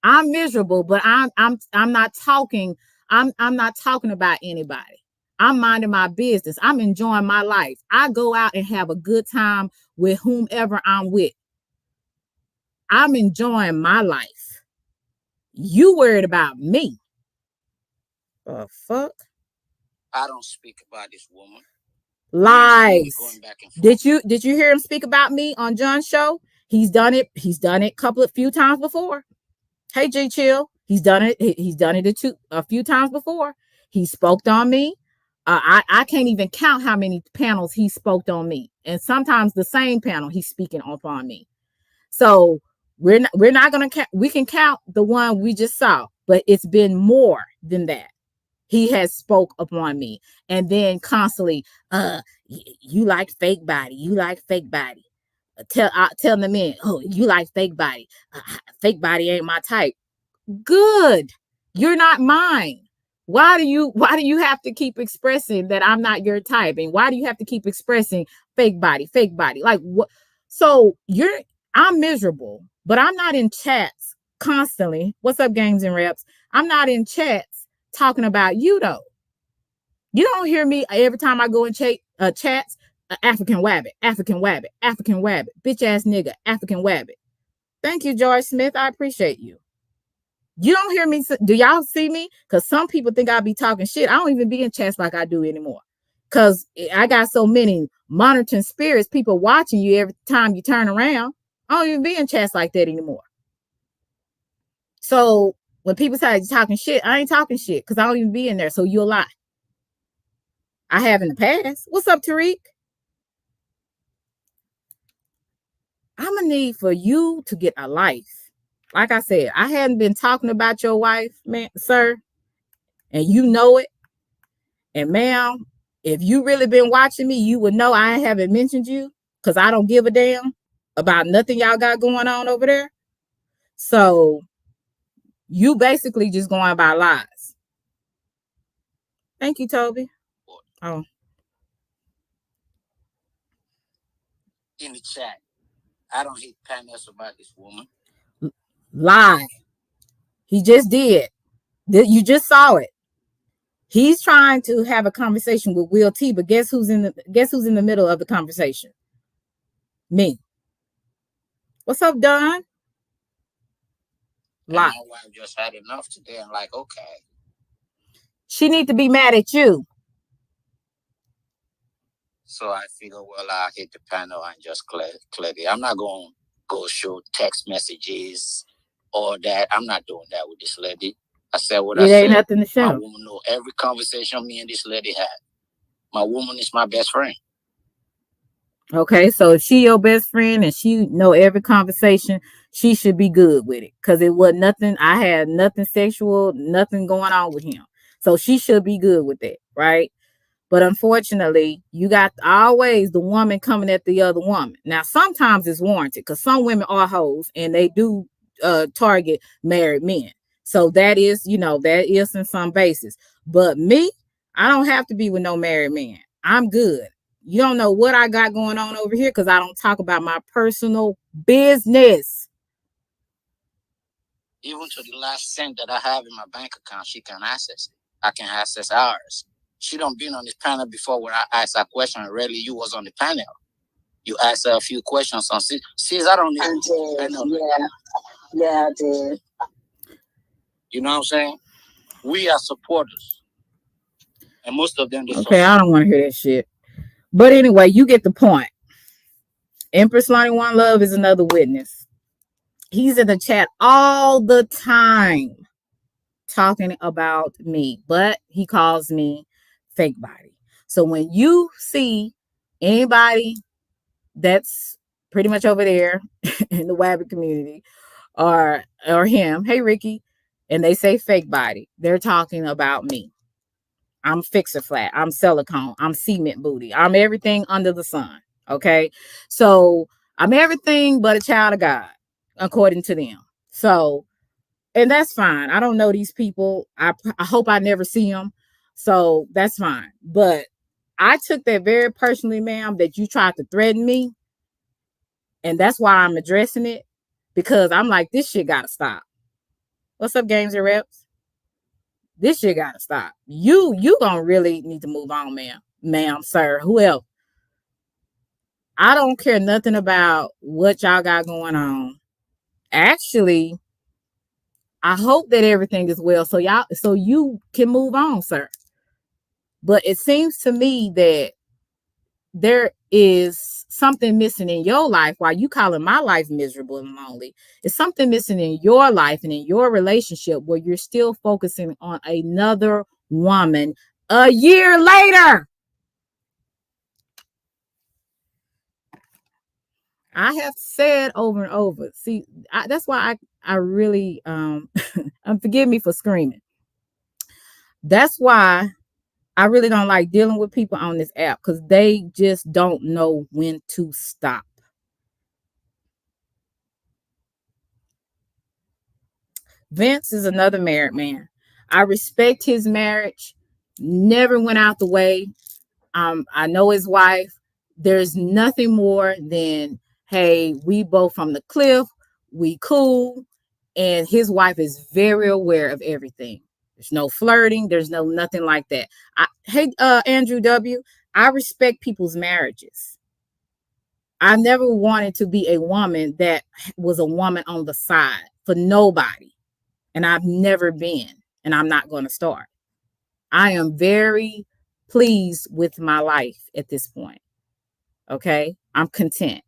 Speaker 1: I'm miserable, but I'm not talking. I'm not talking about anybody. I'm minding my business. I'm enjoying my life. I go out and have a good time with whomever I'm with. I'm enjoying my life. You worried about me. The fuck?
Speaker 2: I don't speak about this woman.
Speaker 1: Lies. Did you hear him speak about me on John's show? He's done it few times before. Hey, J Chill. He's done it a few times before. He spoke on me. I can't even count how many panels he spoke on me. And sometimes the same panel he's speaking upon me. So we're not gonna count. We can count the one we just saw, but it's been more than that. He has spoke upon me, and then constantly, you like fake body. You like fake body. Tell the men, oh, you like fake body. Fake body ain't my type. Good. You're not mine. Why do you have to keep expressing that I'm not your type? And why do you have to keep expressing fake body? Like what? So I'm miserable, but I'm not in chats constantly. What's up, Games and Reps? I'm not in chats talking about you though. You don't hear me every time I go in chats. African wabbit, bitch ass nigga, African wabbit. Thank you, George Smith. I appreciate you. You don't hear me. Do y'all see me? Because some people think I be talking shit. I don't even be in chats like I do anymore. Because I got so many monitoring spirits, people watching you every time you turn around. I don't even be in chats like that anymore. So when people say talking shit, I ain't talking shit because I don't even be in there. So you'll lie. I have in the past. What's up, Tariq? I'm going to need for you to get a life. Like I said, I hadn't been talking about your wife, man, sir, and you know it. And ma'am, if you really been watching me, you would know I haven't mentioned you because I don't give a damn about nothing y'all got going on over there. So you basically just going by lies. Thank you, Toby. Oh.
Speaker 2: In the chat, I don't hate panels about this woman.
Speaker 1: Lie. He just did. You just saw it. He's trying to have a conversation with Will T, but guess who's in the middle of the conversation? Me. What's up, Don?
Speaker 2: Lie. My wife just had enough today. I'm like, okay.
Speaker 1: She need to be mad at you.
Speaker 2: So I figure, well, I'll hit the panel and just clear it. I'm not going to go show text messages or that. I'm not doing that with this lady. I said what I said. It ain't nothing to show. My woman know every conversation me and this lady had. My woman is my best friend.
Speaker 1: Okay, so if she your best friend and she know every conversation, she should be good with it. Cause it was nothing, I had nothing sexual, nothing going on with him. So she should be good with it, right? But unfortunately, you got always the woman coming at the other woman. Now, sometimes it's warranted because some women are hoes and they do target married men. So that is, that is in some basis. But me, I don't have to be with no married man. I'm good. You don't know what I got going on over here because I don't talk about my personal business.
Speaker 2: Even to the last cent that I have in my bank account, she can access it. I can access ours. She don't been on this panel before where I asked a question. Really, you was on the panel. You asked her a few questions on sis. I don't even. I know. Yeah, I did. You know what I'm saying? We are supporters, and most of them.
Speaker 1: Okay, I don't want to hear that shit. But anyway, you get the point. Empress Lonnie One Love is another witness. He's in the chat all the time talking about me, but he calls me fake body. So when you see anybody that's pretty much over there in the Wabbit community or him, hey Ricky, and they say fake body, they're talking about me. I'm fixer flat, I'm silicone, I'm cement booty, I'm everything under the sun. Okay, so I'm everything but a child of God, according to them. So, and that's fine. I don't know these people. I hope I never see them. So that's fine. But I took that very personally, ma'am, that you tried to threaten me. And that's why I'm addressing it. Because I'm like, this shit gotta stop. What's up, games and reps? This shit gotta stop. You gonna really need to move on, ma'am, sir, whoever. I don't care nothing about what y'all got going on. Actually, I hope that everything is well so you can move on, sir. But it seems to me that there is something missing in your life while you calling my life miserable and lonely. It's something missing in your life and in your relationship where you're still focusing on another woman a year later. I have said over and over. See, that's why I really forgive me for screaming. That's why I really don't like dealing with people on this app because they just don't know when to stop. Vince is another married man. I respect his marriage. Never went out the way. I know his wife. There's nothing more than, hey, we both from the cliff. We cool. And his wife is very aware of everything. There's no flirting. There's no nothing like that. Hey, Andrew W., I respect people's marriages. I never wanted to be a woman that was a woman on the side for nobody. And I've never been, and I'm not going to start. I am very pleased with my life at this point. Okay. I'm content.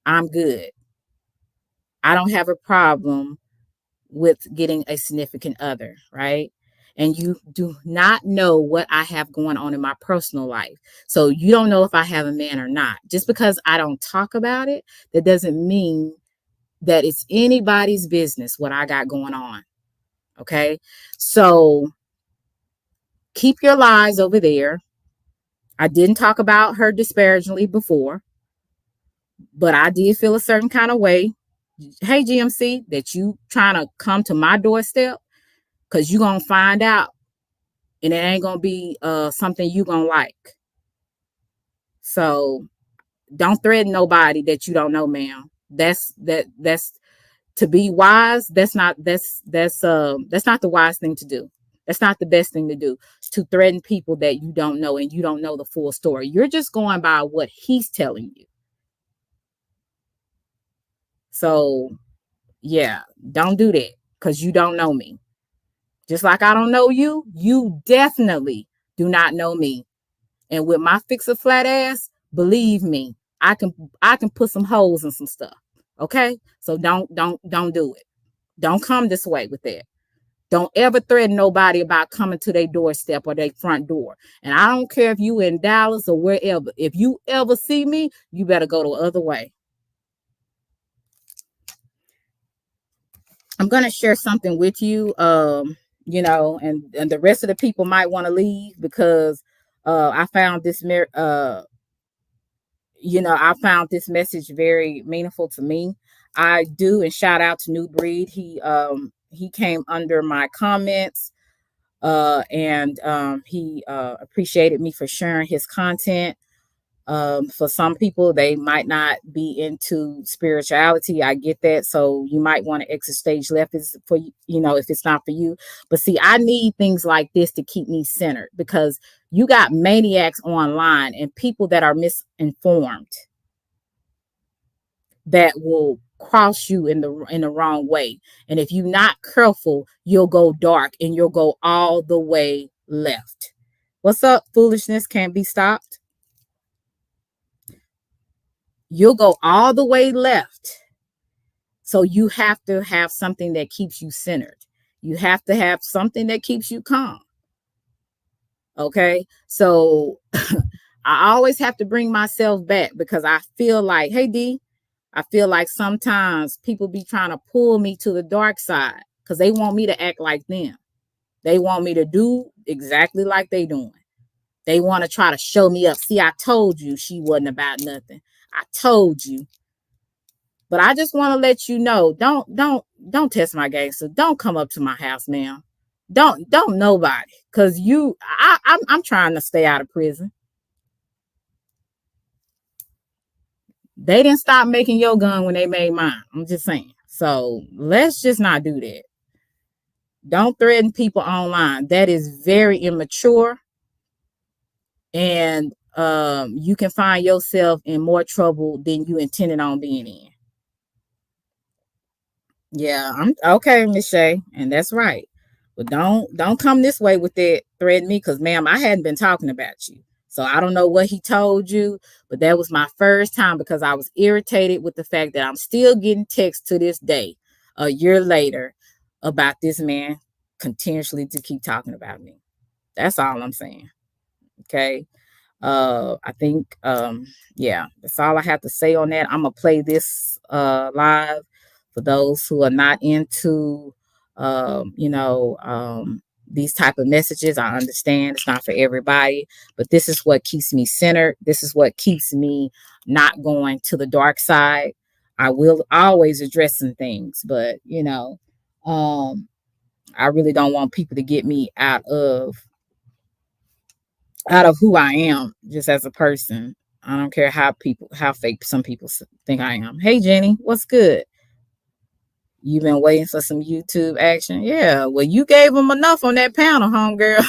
Speaker 1: I'm good. I don't have a problem with getting a significant other, right? And you do not know what I have going on in my personal life. So you don't know if I have a man or not. Just because I don't talk about it, that doesn't mean that it's anybody's business what I got going on. Okay. So keep your lies over there. I didn't talk about her disparagingly before, but I did feel a certain kind of way. Hey, GMC, that you trying to come to my doorstep because you're going to find out and it ain't going to be something you going to like. So don't threaten nobody that you don't know, ma'am. That's to be wise. That's not the wise thing to do. That's not the best thing to do, to threaten people that you don't know and you don't know the full story. You're just going by what he's telling you. So, yeah, don't do that because you don't know me. Just like I don't know you, you definitely do not know me. And with my fixer flat ass, believe me, I can put some holes in some stuff. Okay? So don't do it. Don't come this way with that. Don't ever threaten nobody about coming to their doorstep or their front door. And I don't care if you in Dallas or wherever. If you ever see me, you better go the other way. I'm going to share something with you, you know, and the rest of the people might want to leave because I found this, you know, I found this message very meaningful to me. I do, and shout out to New Breed. He came under my comments, and he appreciated me for sharing his content. For some people, they might not be into spirituality. I get that. So you might want to exit stage left is for you know, if it's not for you. But see, I need things like this to keep me centered because you got maniacs online and people that are misinformed that will cross you in the wrong way. And if you're not careful, you'll go dark and you'll go all the way left. What's up? Foolishness can't be stopped. You'll go all the way left. So you have to have something that keeps you centered. You have to have something that keeps you calm. Okay. So I always have to bring myself back because I feel like, hey, D, I feel like sometimes people be trying to pull me to the dark side because they want me to act like them. They want me to do exactly like they doing. They want to try to show me up. See, I told you she wasn't about nothing. I told you. But I just want to let you know, don't test my gangster. Don't come up to my house, ma'am. Don't nobody, cause I'm trying to stay out of prison. They didn't stop making your gun when they made mine. I'm just saying. So let's just not do that. Don't threaten people online. That is very immature, and you can find yourself in more trouble than you intended on being in. Yeah, I'm okay, Miss Shay, and that's right. But don't come this way with that thread me, because ma'am, I hadn't been talking about you. So I don't know what he told you, but that was my first time because I was irritated with the fact that I'm still getting texts to this day, a year later, about this man continuously to keep talking about me. That's all I'm saying. Okay. I think yeah, that's all I have to say on that. I'm gonna play this live for those who are not into you know, these type of messages. I understand it's not for everybody, but this is what keeps me centered. This is what keeps me not going to the dark side. I will always address some things, but you know, I really don't want people to get me out of who I am just as a person. I don't care how fake some people think I am. Hey, Jenny, what's good? You've been waiting for some YouTube action? Yeah, well, you gave them enough on that panel, homegirl.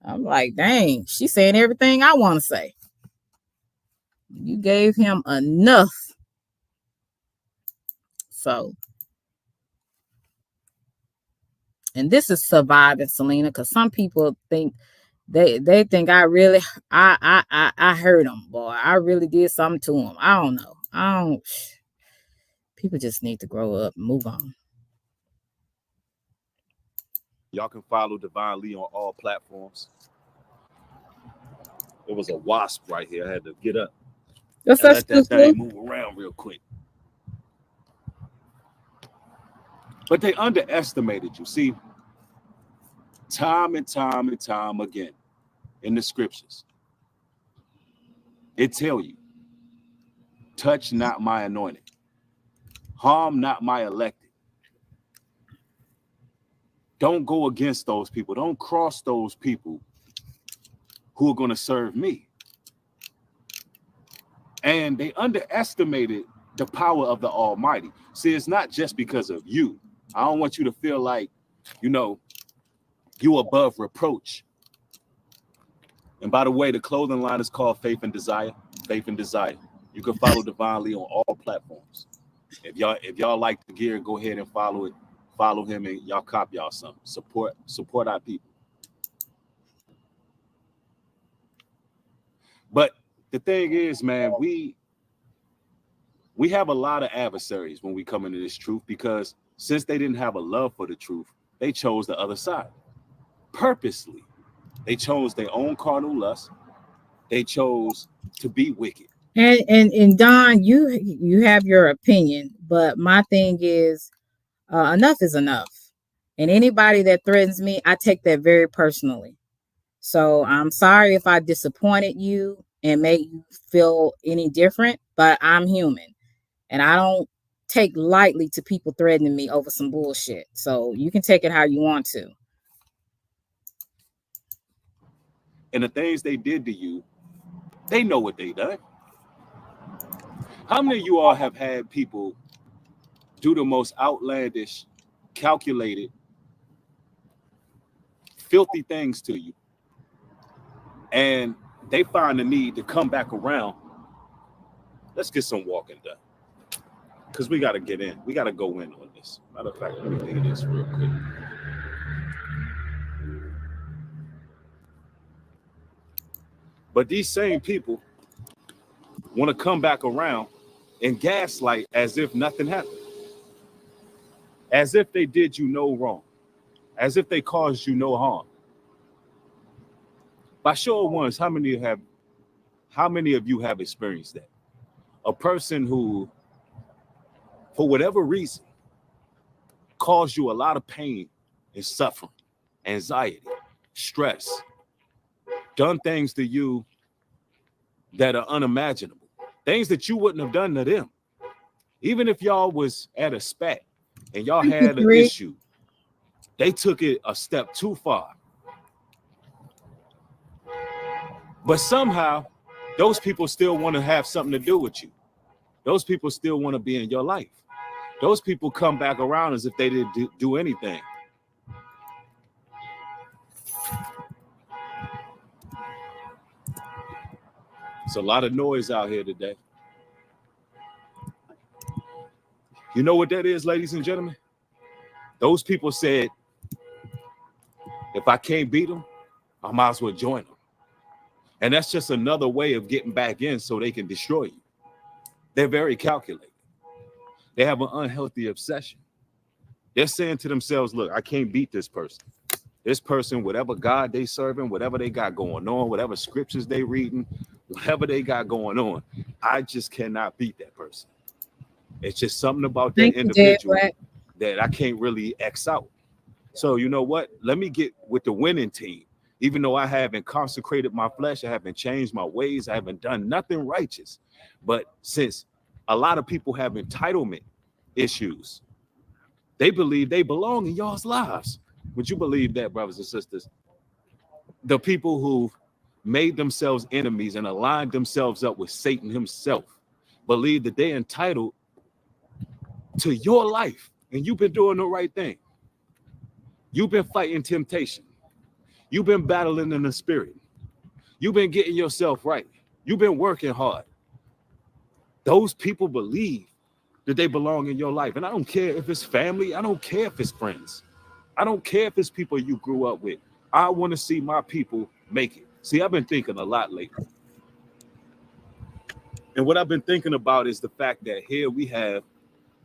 Speaker 1: I'm like, dang, she's saying everything I want to say. You gave him enough. So, and this is surviving, Selena, because some people think they think I really I hurt them, boy. I really did something to them. I don't know. I don't. People just need to grow up and move on.
Speaker 8: Y'all can follow Divine Lee on all platforms. There was a wasp right here. I had to get up
Speaker 1: What's
Speaker 8: and
Speaker 1: up,
Speaker 8: let that
Speaker 1: Stu?
Speaker 8: thing move around real quick. But they underestimated you. See, time and time and time again in the scriptures, it tell you, touch not my anointed, harm not my elected. Don't go against those people. Don't cross those people who are going to serve me. And they underestimated the power of the Almighty. See, it's not just because of you. I don't want you to feel like, you know, you above reproach. And by the way, the clothing line is called Faith and Desire. Faith and Desire. You can follow Divine Lee on all platforms. If y'all like the gear, go ahead and follow it. Follow him and y'all cop y'all something. Support our people. But the thing is, man, we have a lot of adversaries when we come into this truth, because since they didn't have a love for the truth, they chose the other side. Purposely. They chose their own carnal lust. They chose to be wicked.
Speaker 1: And Don, you have your opinion, but my thing is, enough is enough. And anybody that threatens me, I take that very personally. So I'm sorry if I disappointed you and made you feel any different, but I'm human and I don't take lightly to people threatening me over some bullshit. So you can take it how you want to.
Speaker 8: And the things they did to you, they know what they done. How many of you all have had people do the most outlandish, calculated, filthy things to you, and they find the need to come back around? Let's get some walking done, because we got to get in. We got to go in on this. Matter of fact, let me do this real quick. But these same people want to come back around and gaslight as if nothing happened, as if they did you no wrong, as if they caused you no harm. By show of ones, how many of you have experienced that? A person who, for whatever reason, caused you a lot of pain and suffering, anxiety, stress, done things to you that are unimaginable, things that you wouldn't have done to them. Even if y'all was at a spat and y'all had an issue, they took it a step too far. But somehow, those people still want to have something to do with you. Those people still want to be in your life. Those people come back around as if they didn't do anything. It's a lot of noise out here today. You know what that is, ladies and gentlemen? Those people said, if I can't beat them, I might as well join them. And that's just another way of getting back in so they can destroy you. They're very calculated. They have an unhealthy obsession. They're saying to themselves, look, I can't beat this person. This person, whatever God they serving, whatever they got going on, whatever scriptures they reading, whatever they got going on, I just cannot beat that person. It's just something about that individual that I can't really X out. So you know what? Let me get with the winning team. Even though I haven't consecrated my flesh, I haven't changed my ways, I haven't done nothing righteous. But since a lot of people have entitlement issues, they believe they belong in y'all's lives. Would you believe that, brothers and sisters? The people who made themselves enemies and aligned themselves up with Satan himself believe that they're entitled to your life, and you've been doing the right thing. You've been fighting temptation. You've been battling in the spirit. You've been getting yourself right. You've been working hard. Those people believe that they belong in your life. And I don't care if it's family. I don't care if it's friends. I don't care if it's people you grew up with. I want to see my people make it. See, I've been thinking a lot lately. And what I've been thinking about is the fact that here we have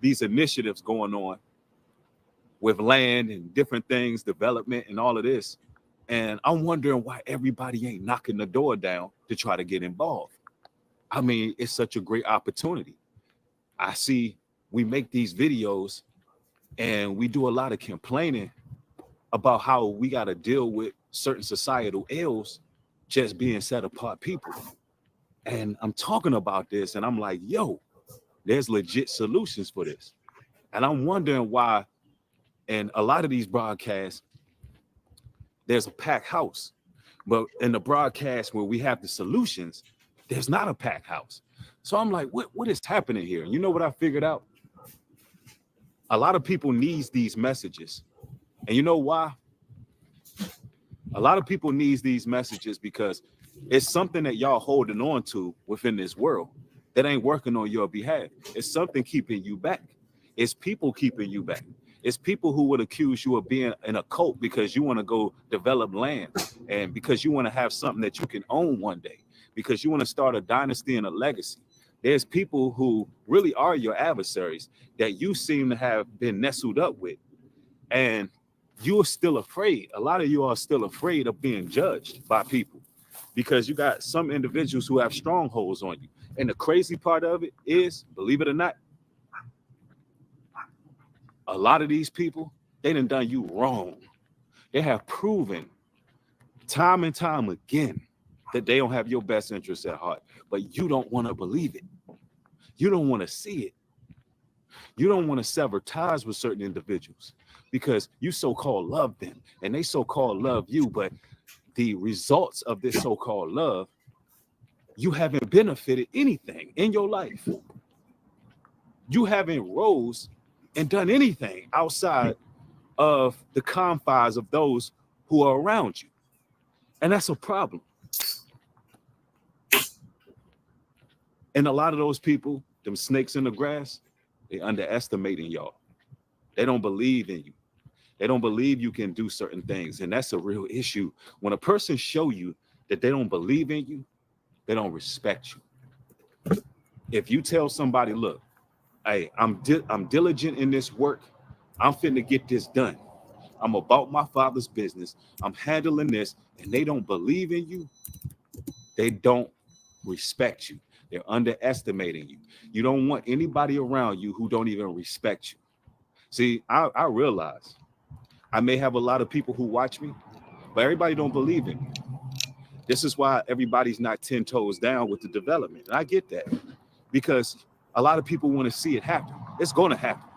Speaker 8: these initiatives going on with land and different things, development and all of this. And I'm wondering why everybody ain't knocking the door down to try to get involved. I mean, it's such a great opportunity. I see we make these videos and we do a lot of complaining about how we got to deal with certain societal ills just being set apart people. And I'm talking about this and I'm like, yo, there's legit solutions for this. And I'm wondering why in a lot of these broadcasts, there's a packed house. But in the broadcast where we have the solutions, there's not a packed house. So I'm like, what is happening here? And you know what I figured out? A lot of people need these messages. And you know why? A lot of people need these messages because it's something that y'all holding on to within this world that ain't working on your behalf. It's something keeping you back. It's people keeping you back. It's people who would accuse you of being in a cult because you want to go develop land and because you want to have something that you can own one day, because you want to start a dynasty and a legacy. There's people who really are your adversaries that you seem to have been nestled up with. And you're still afraid. A lot of you are still afraid of being judged by people because you got some individuals who have strongholds on you. And the crazy part of it is, believe it or not, a lot of these people, they done you wrong. They have proven time and time again that they don't have your best interests at heart, but you don't want to believe it. You don't want to see it. You don't want to sever ties with certain individuals because you so-called love them and they so-called love you, but the results of this so-called love, you haven't benefited anything in your life. You haven't rose and done anything outside of the confines of those who are around you. And that's a problem. And a lot of those people, them snakes in the grass, they underestimating y'all. They don't believe in you. They don't believe you can do certain things. And that's a real issue. When a person show you that they don't believe in you, they don't respect you. If you tell somebody, look, hey, I'm diligent in this work. I'm finna get this done. I'm about my father's business. I'm handling this, and they don't believe in you. They don't respect you. They're underestimating you. You don't want anybody around you who don't even respect you. See, I realize I may have a lot of people who watch me, but everybody don't believe in me. This is why everybody's not 10 toes down with the development. And I get that because a lot of people want to see it happen. It's going to happen.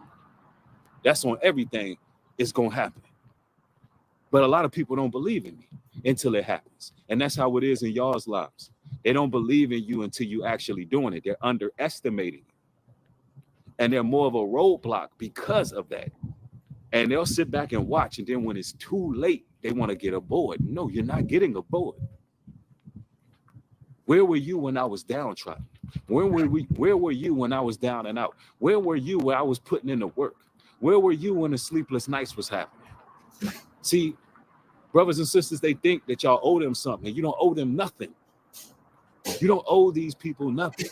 Speaker 8: That's on everything. It's going to happen. But a lot of people don't believe in me until it happens. And that's how it is in y'all's lives. They don't believe in you until you actually doing it. They're underestimating you. And they're more of a roadblock because of that. And they'll sit back and watch. And then when it's too late, they want to get aboard. No, you're not getting aboard. Where were you when I was downtrodden? Where were you when I was down and out? Where were you when I was putting in the work? Where were you when the sleepless nights was happening? See, brothers and sisters, they think that y'all owe them something. You don't owe them nothing. You don't owe these people nothing.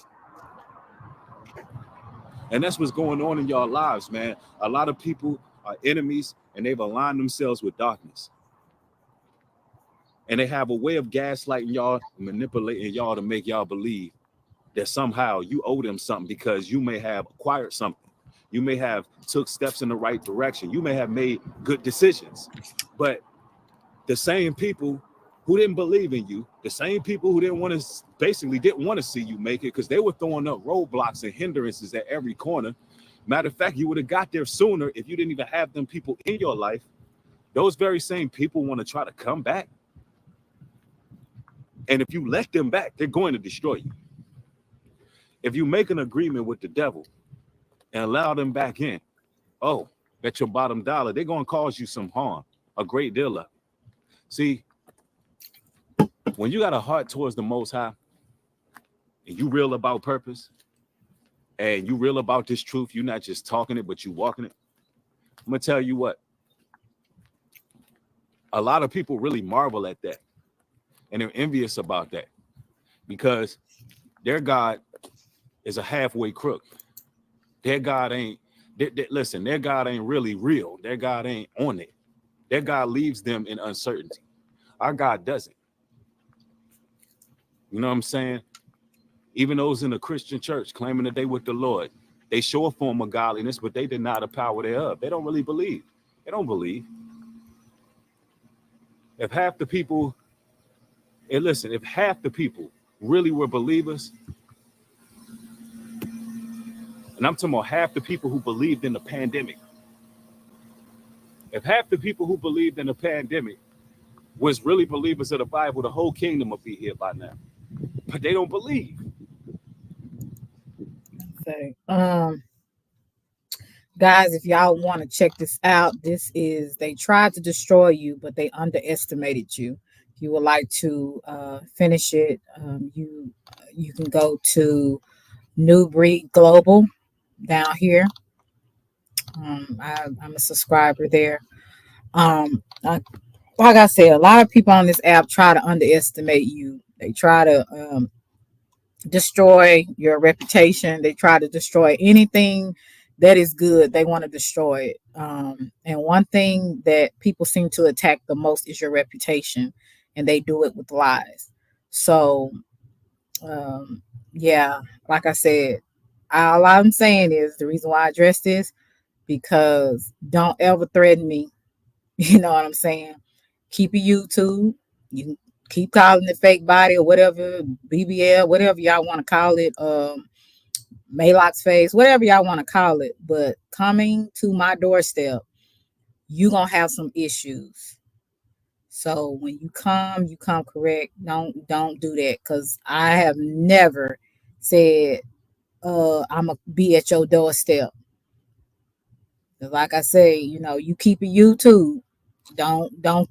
Speaker 8: And that's what's going on in y'all lives, man. A lot of people are enemies and they've aligned themselves with darkness. And they have a way of gaslighting y'all, manipulating y'all to make y'all believe that somehow you owe them something because you may have acquired something. You may have took steps in the right direction. You may have made good decisions. But the same people who didn't believe in you, the same people who didn't want to see you make it because they were throwing up roadblocks and hindrances at every corner. Matter of fact, you would have got there sooner if you didn't even have them people in your life. Those very same people want to try to come back. And if you let them back, they're going to destroy you. If you make an agreement with the devil and allow them back in, oh, bet your bottom dollar, they're going to cause you some harm, a great deal of. See, when you got a heart towards the Most High, and you real about purpose, and you real about this truth, you're not just talking it, but you walking it. I'm going to tell you what. A lot of people really marvel at that. And they're envious about that. Because their God is a halfway crook. Their God ain't, listen, their God ain't really real. Their God ain't on it. Their God leaves them in uncertainty. Our God doesn't. You know what I'm saying? Even those in the Christian church claiming that they with the Lord, they show a form of godliness, but they deny the power thereof. They don't really believe. They don't believe. If half the people, and listen, if half the people really were believers, and I'm talking about half the people who believed in the pandemic, if half the people who believed in the pandemic was really believers of the Bible, the whole kingdom would be here by now. But they don't believe.
Speaker 1: Okay. Guys, if y'all want to check this out, they tried to destroy you, but they underestimated you. If you would like to finish it, you can go to New Breed Global down here. I'm a subscriber there. Like I said, a lot of people on this app try to underestimate you. They try to destroy your reputation. They try to destroy anything that is good. They want to destroy it. And one thing that people seem to attack the most is your reputation, and they do it with lies. So, um, yeah, like I said, all I'm saying is the reason why I address this because don't ever threaten me. You know what I'm saying? Keep your YouTube. You can keep calling it fake body or whatever, BBL, whatever y'all want to call it. Maylocks face, whatever y'all want to call it. But coming to my doorstep, you gonna have some issues. So when you come correct. Don't do that because I have never said I'm gonna be at your doorstep. Like I say, you keep it YouTube. Don't don't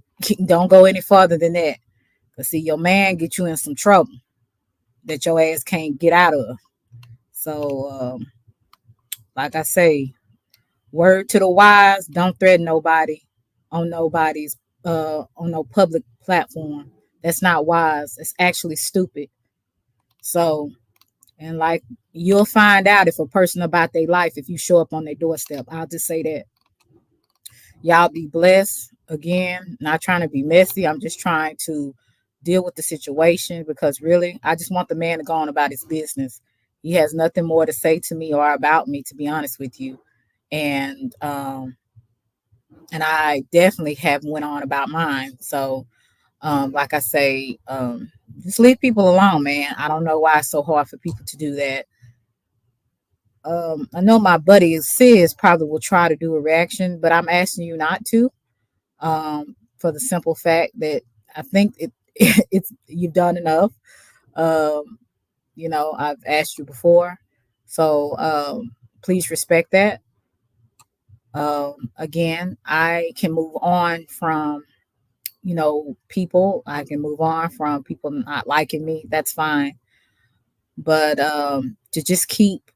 Speaker 1: go any further than that. Cause see, your man get you in some trouble that your ass can't get out of. So, like I say, word to the wise, don't threaten nobody on nobody's on no public platform. That's not wise. It's actually stupid. So, and like you'll find out if a person about their life if you show up on their doorstep. I'll just say that. Y'all be blessed. Again, not trying to be messy. I'm just trying to deal with the situation because really, I just want the man to go on about his business. He has nothing more to say to me or about me, to be honest with you. And I definitely have went on about mine. So, like I say, just leave people alone, man. I don't know why it's so hard for people to do that. I know my buddy Sis probably will try to do a reaction, but I'm asking you not to. For the simple fact that I think it's you've done enough. Um, I've asked you before, so please respect that. Again, I can move on from people. I can move on from people not liking me. That's fine, but to just keep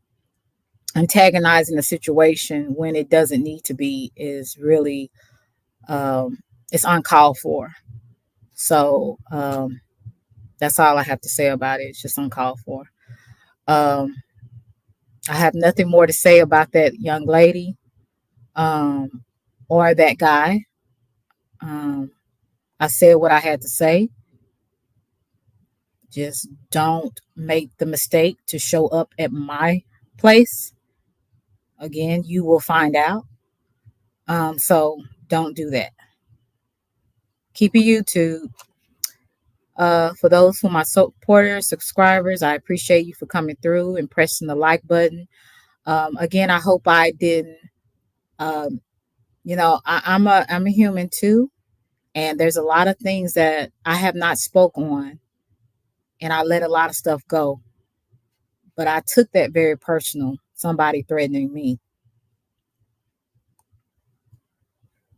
Speaker 1: antagonizing the situation when it doesn't need to be is really it's uncalled for. So that's all I have to say about it. It's just uncalled for. Um, I have nothing more to say about that young lady um, or that guy. Um, I said what I had to say. Just don't make the mistake to show up at my place. Again, you will find out. So don't do that. Keep it YouTube. For those who are my supporters, subscribers, I appreciate you for coming through and pressing the like button. Again, I hope I didn't. Um, I'm a human too, and there's a lot of things that I have not spoke on, and I let a lot of stuff go. But I took that very personal. Somebody threatening me,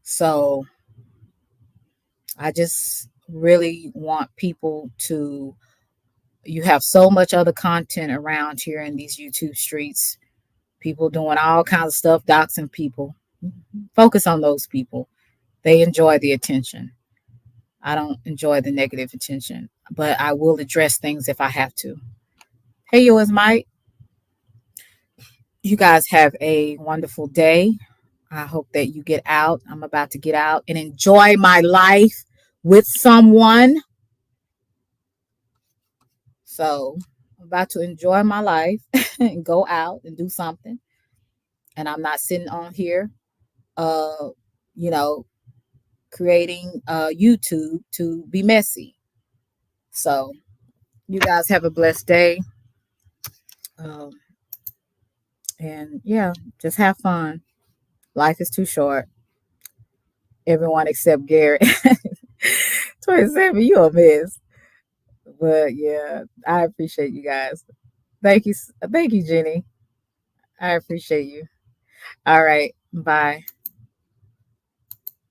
Speaker 1: so I just really want people to. You have so much other content around here in these YouTube streets. People doing all kinds of stuff, doxing people. Focus on those people. They enjoy the attention. I don't enjoy the negative attention, but I will address things if I have to. Hey, yours, Mike. You guys have a wonderful day. I hope that you get out. I'm about to get out and enjoy my life with someone. So I'm about to enjoy my life and go out and do something. And I'm not sitting on here, uh, you know, creating YouTube to be messy. So you guys have a blessed day. Um, and yeah, just have fun. Life is too short. Everyone except Garrett. 27, you a mess. But yeah, I appreciate you guys. Thank you, Jenny. I appreciate you. All right, bye.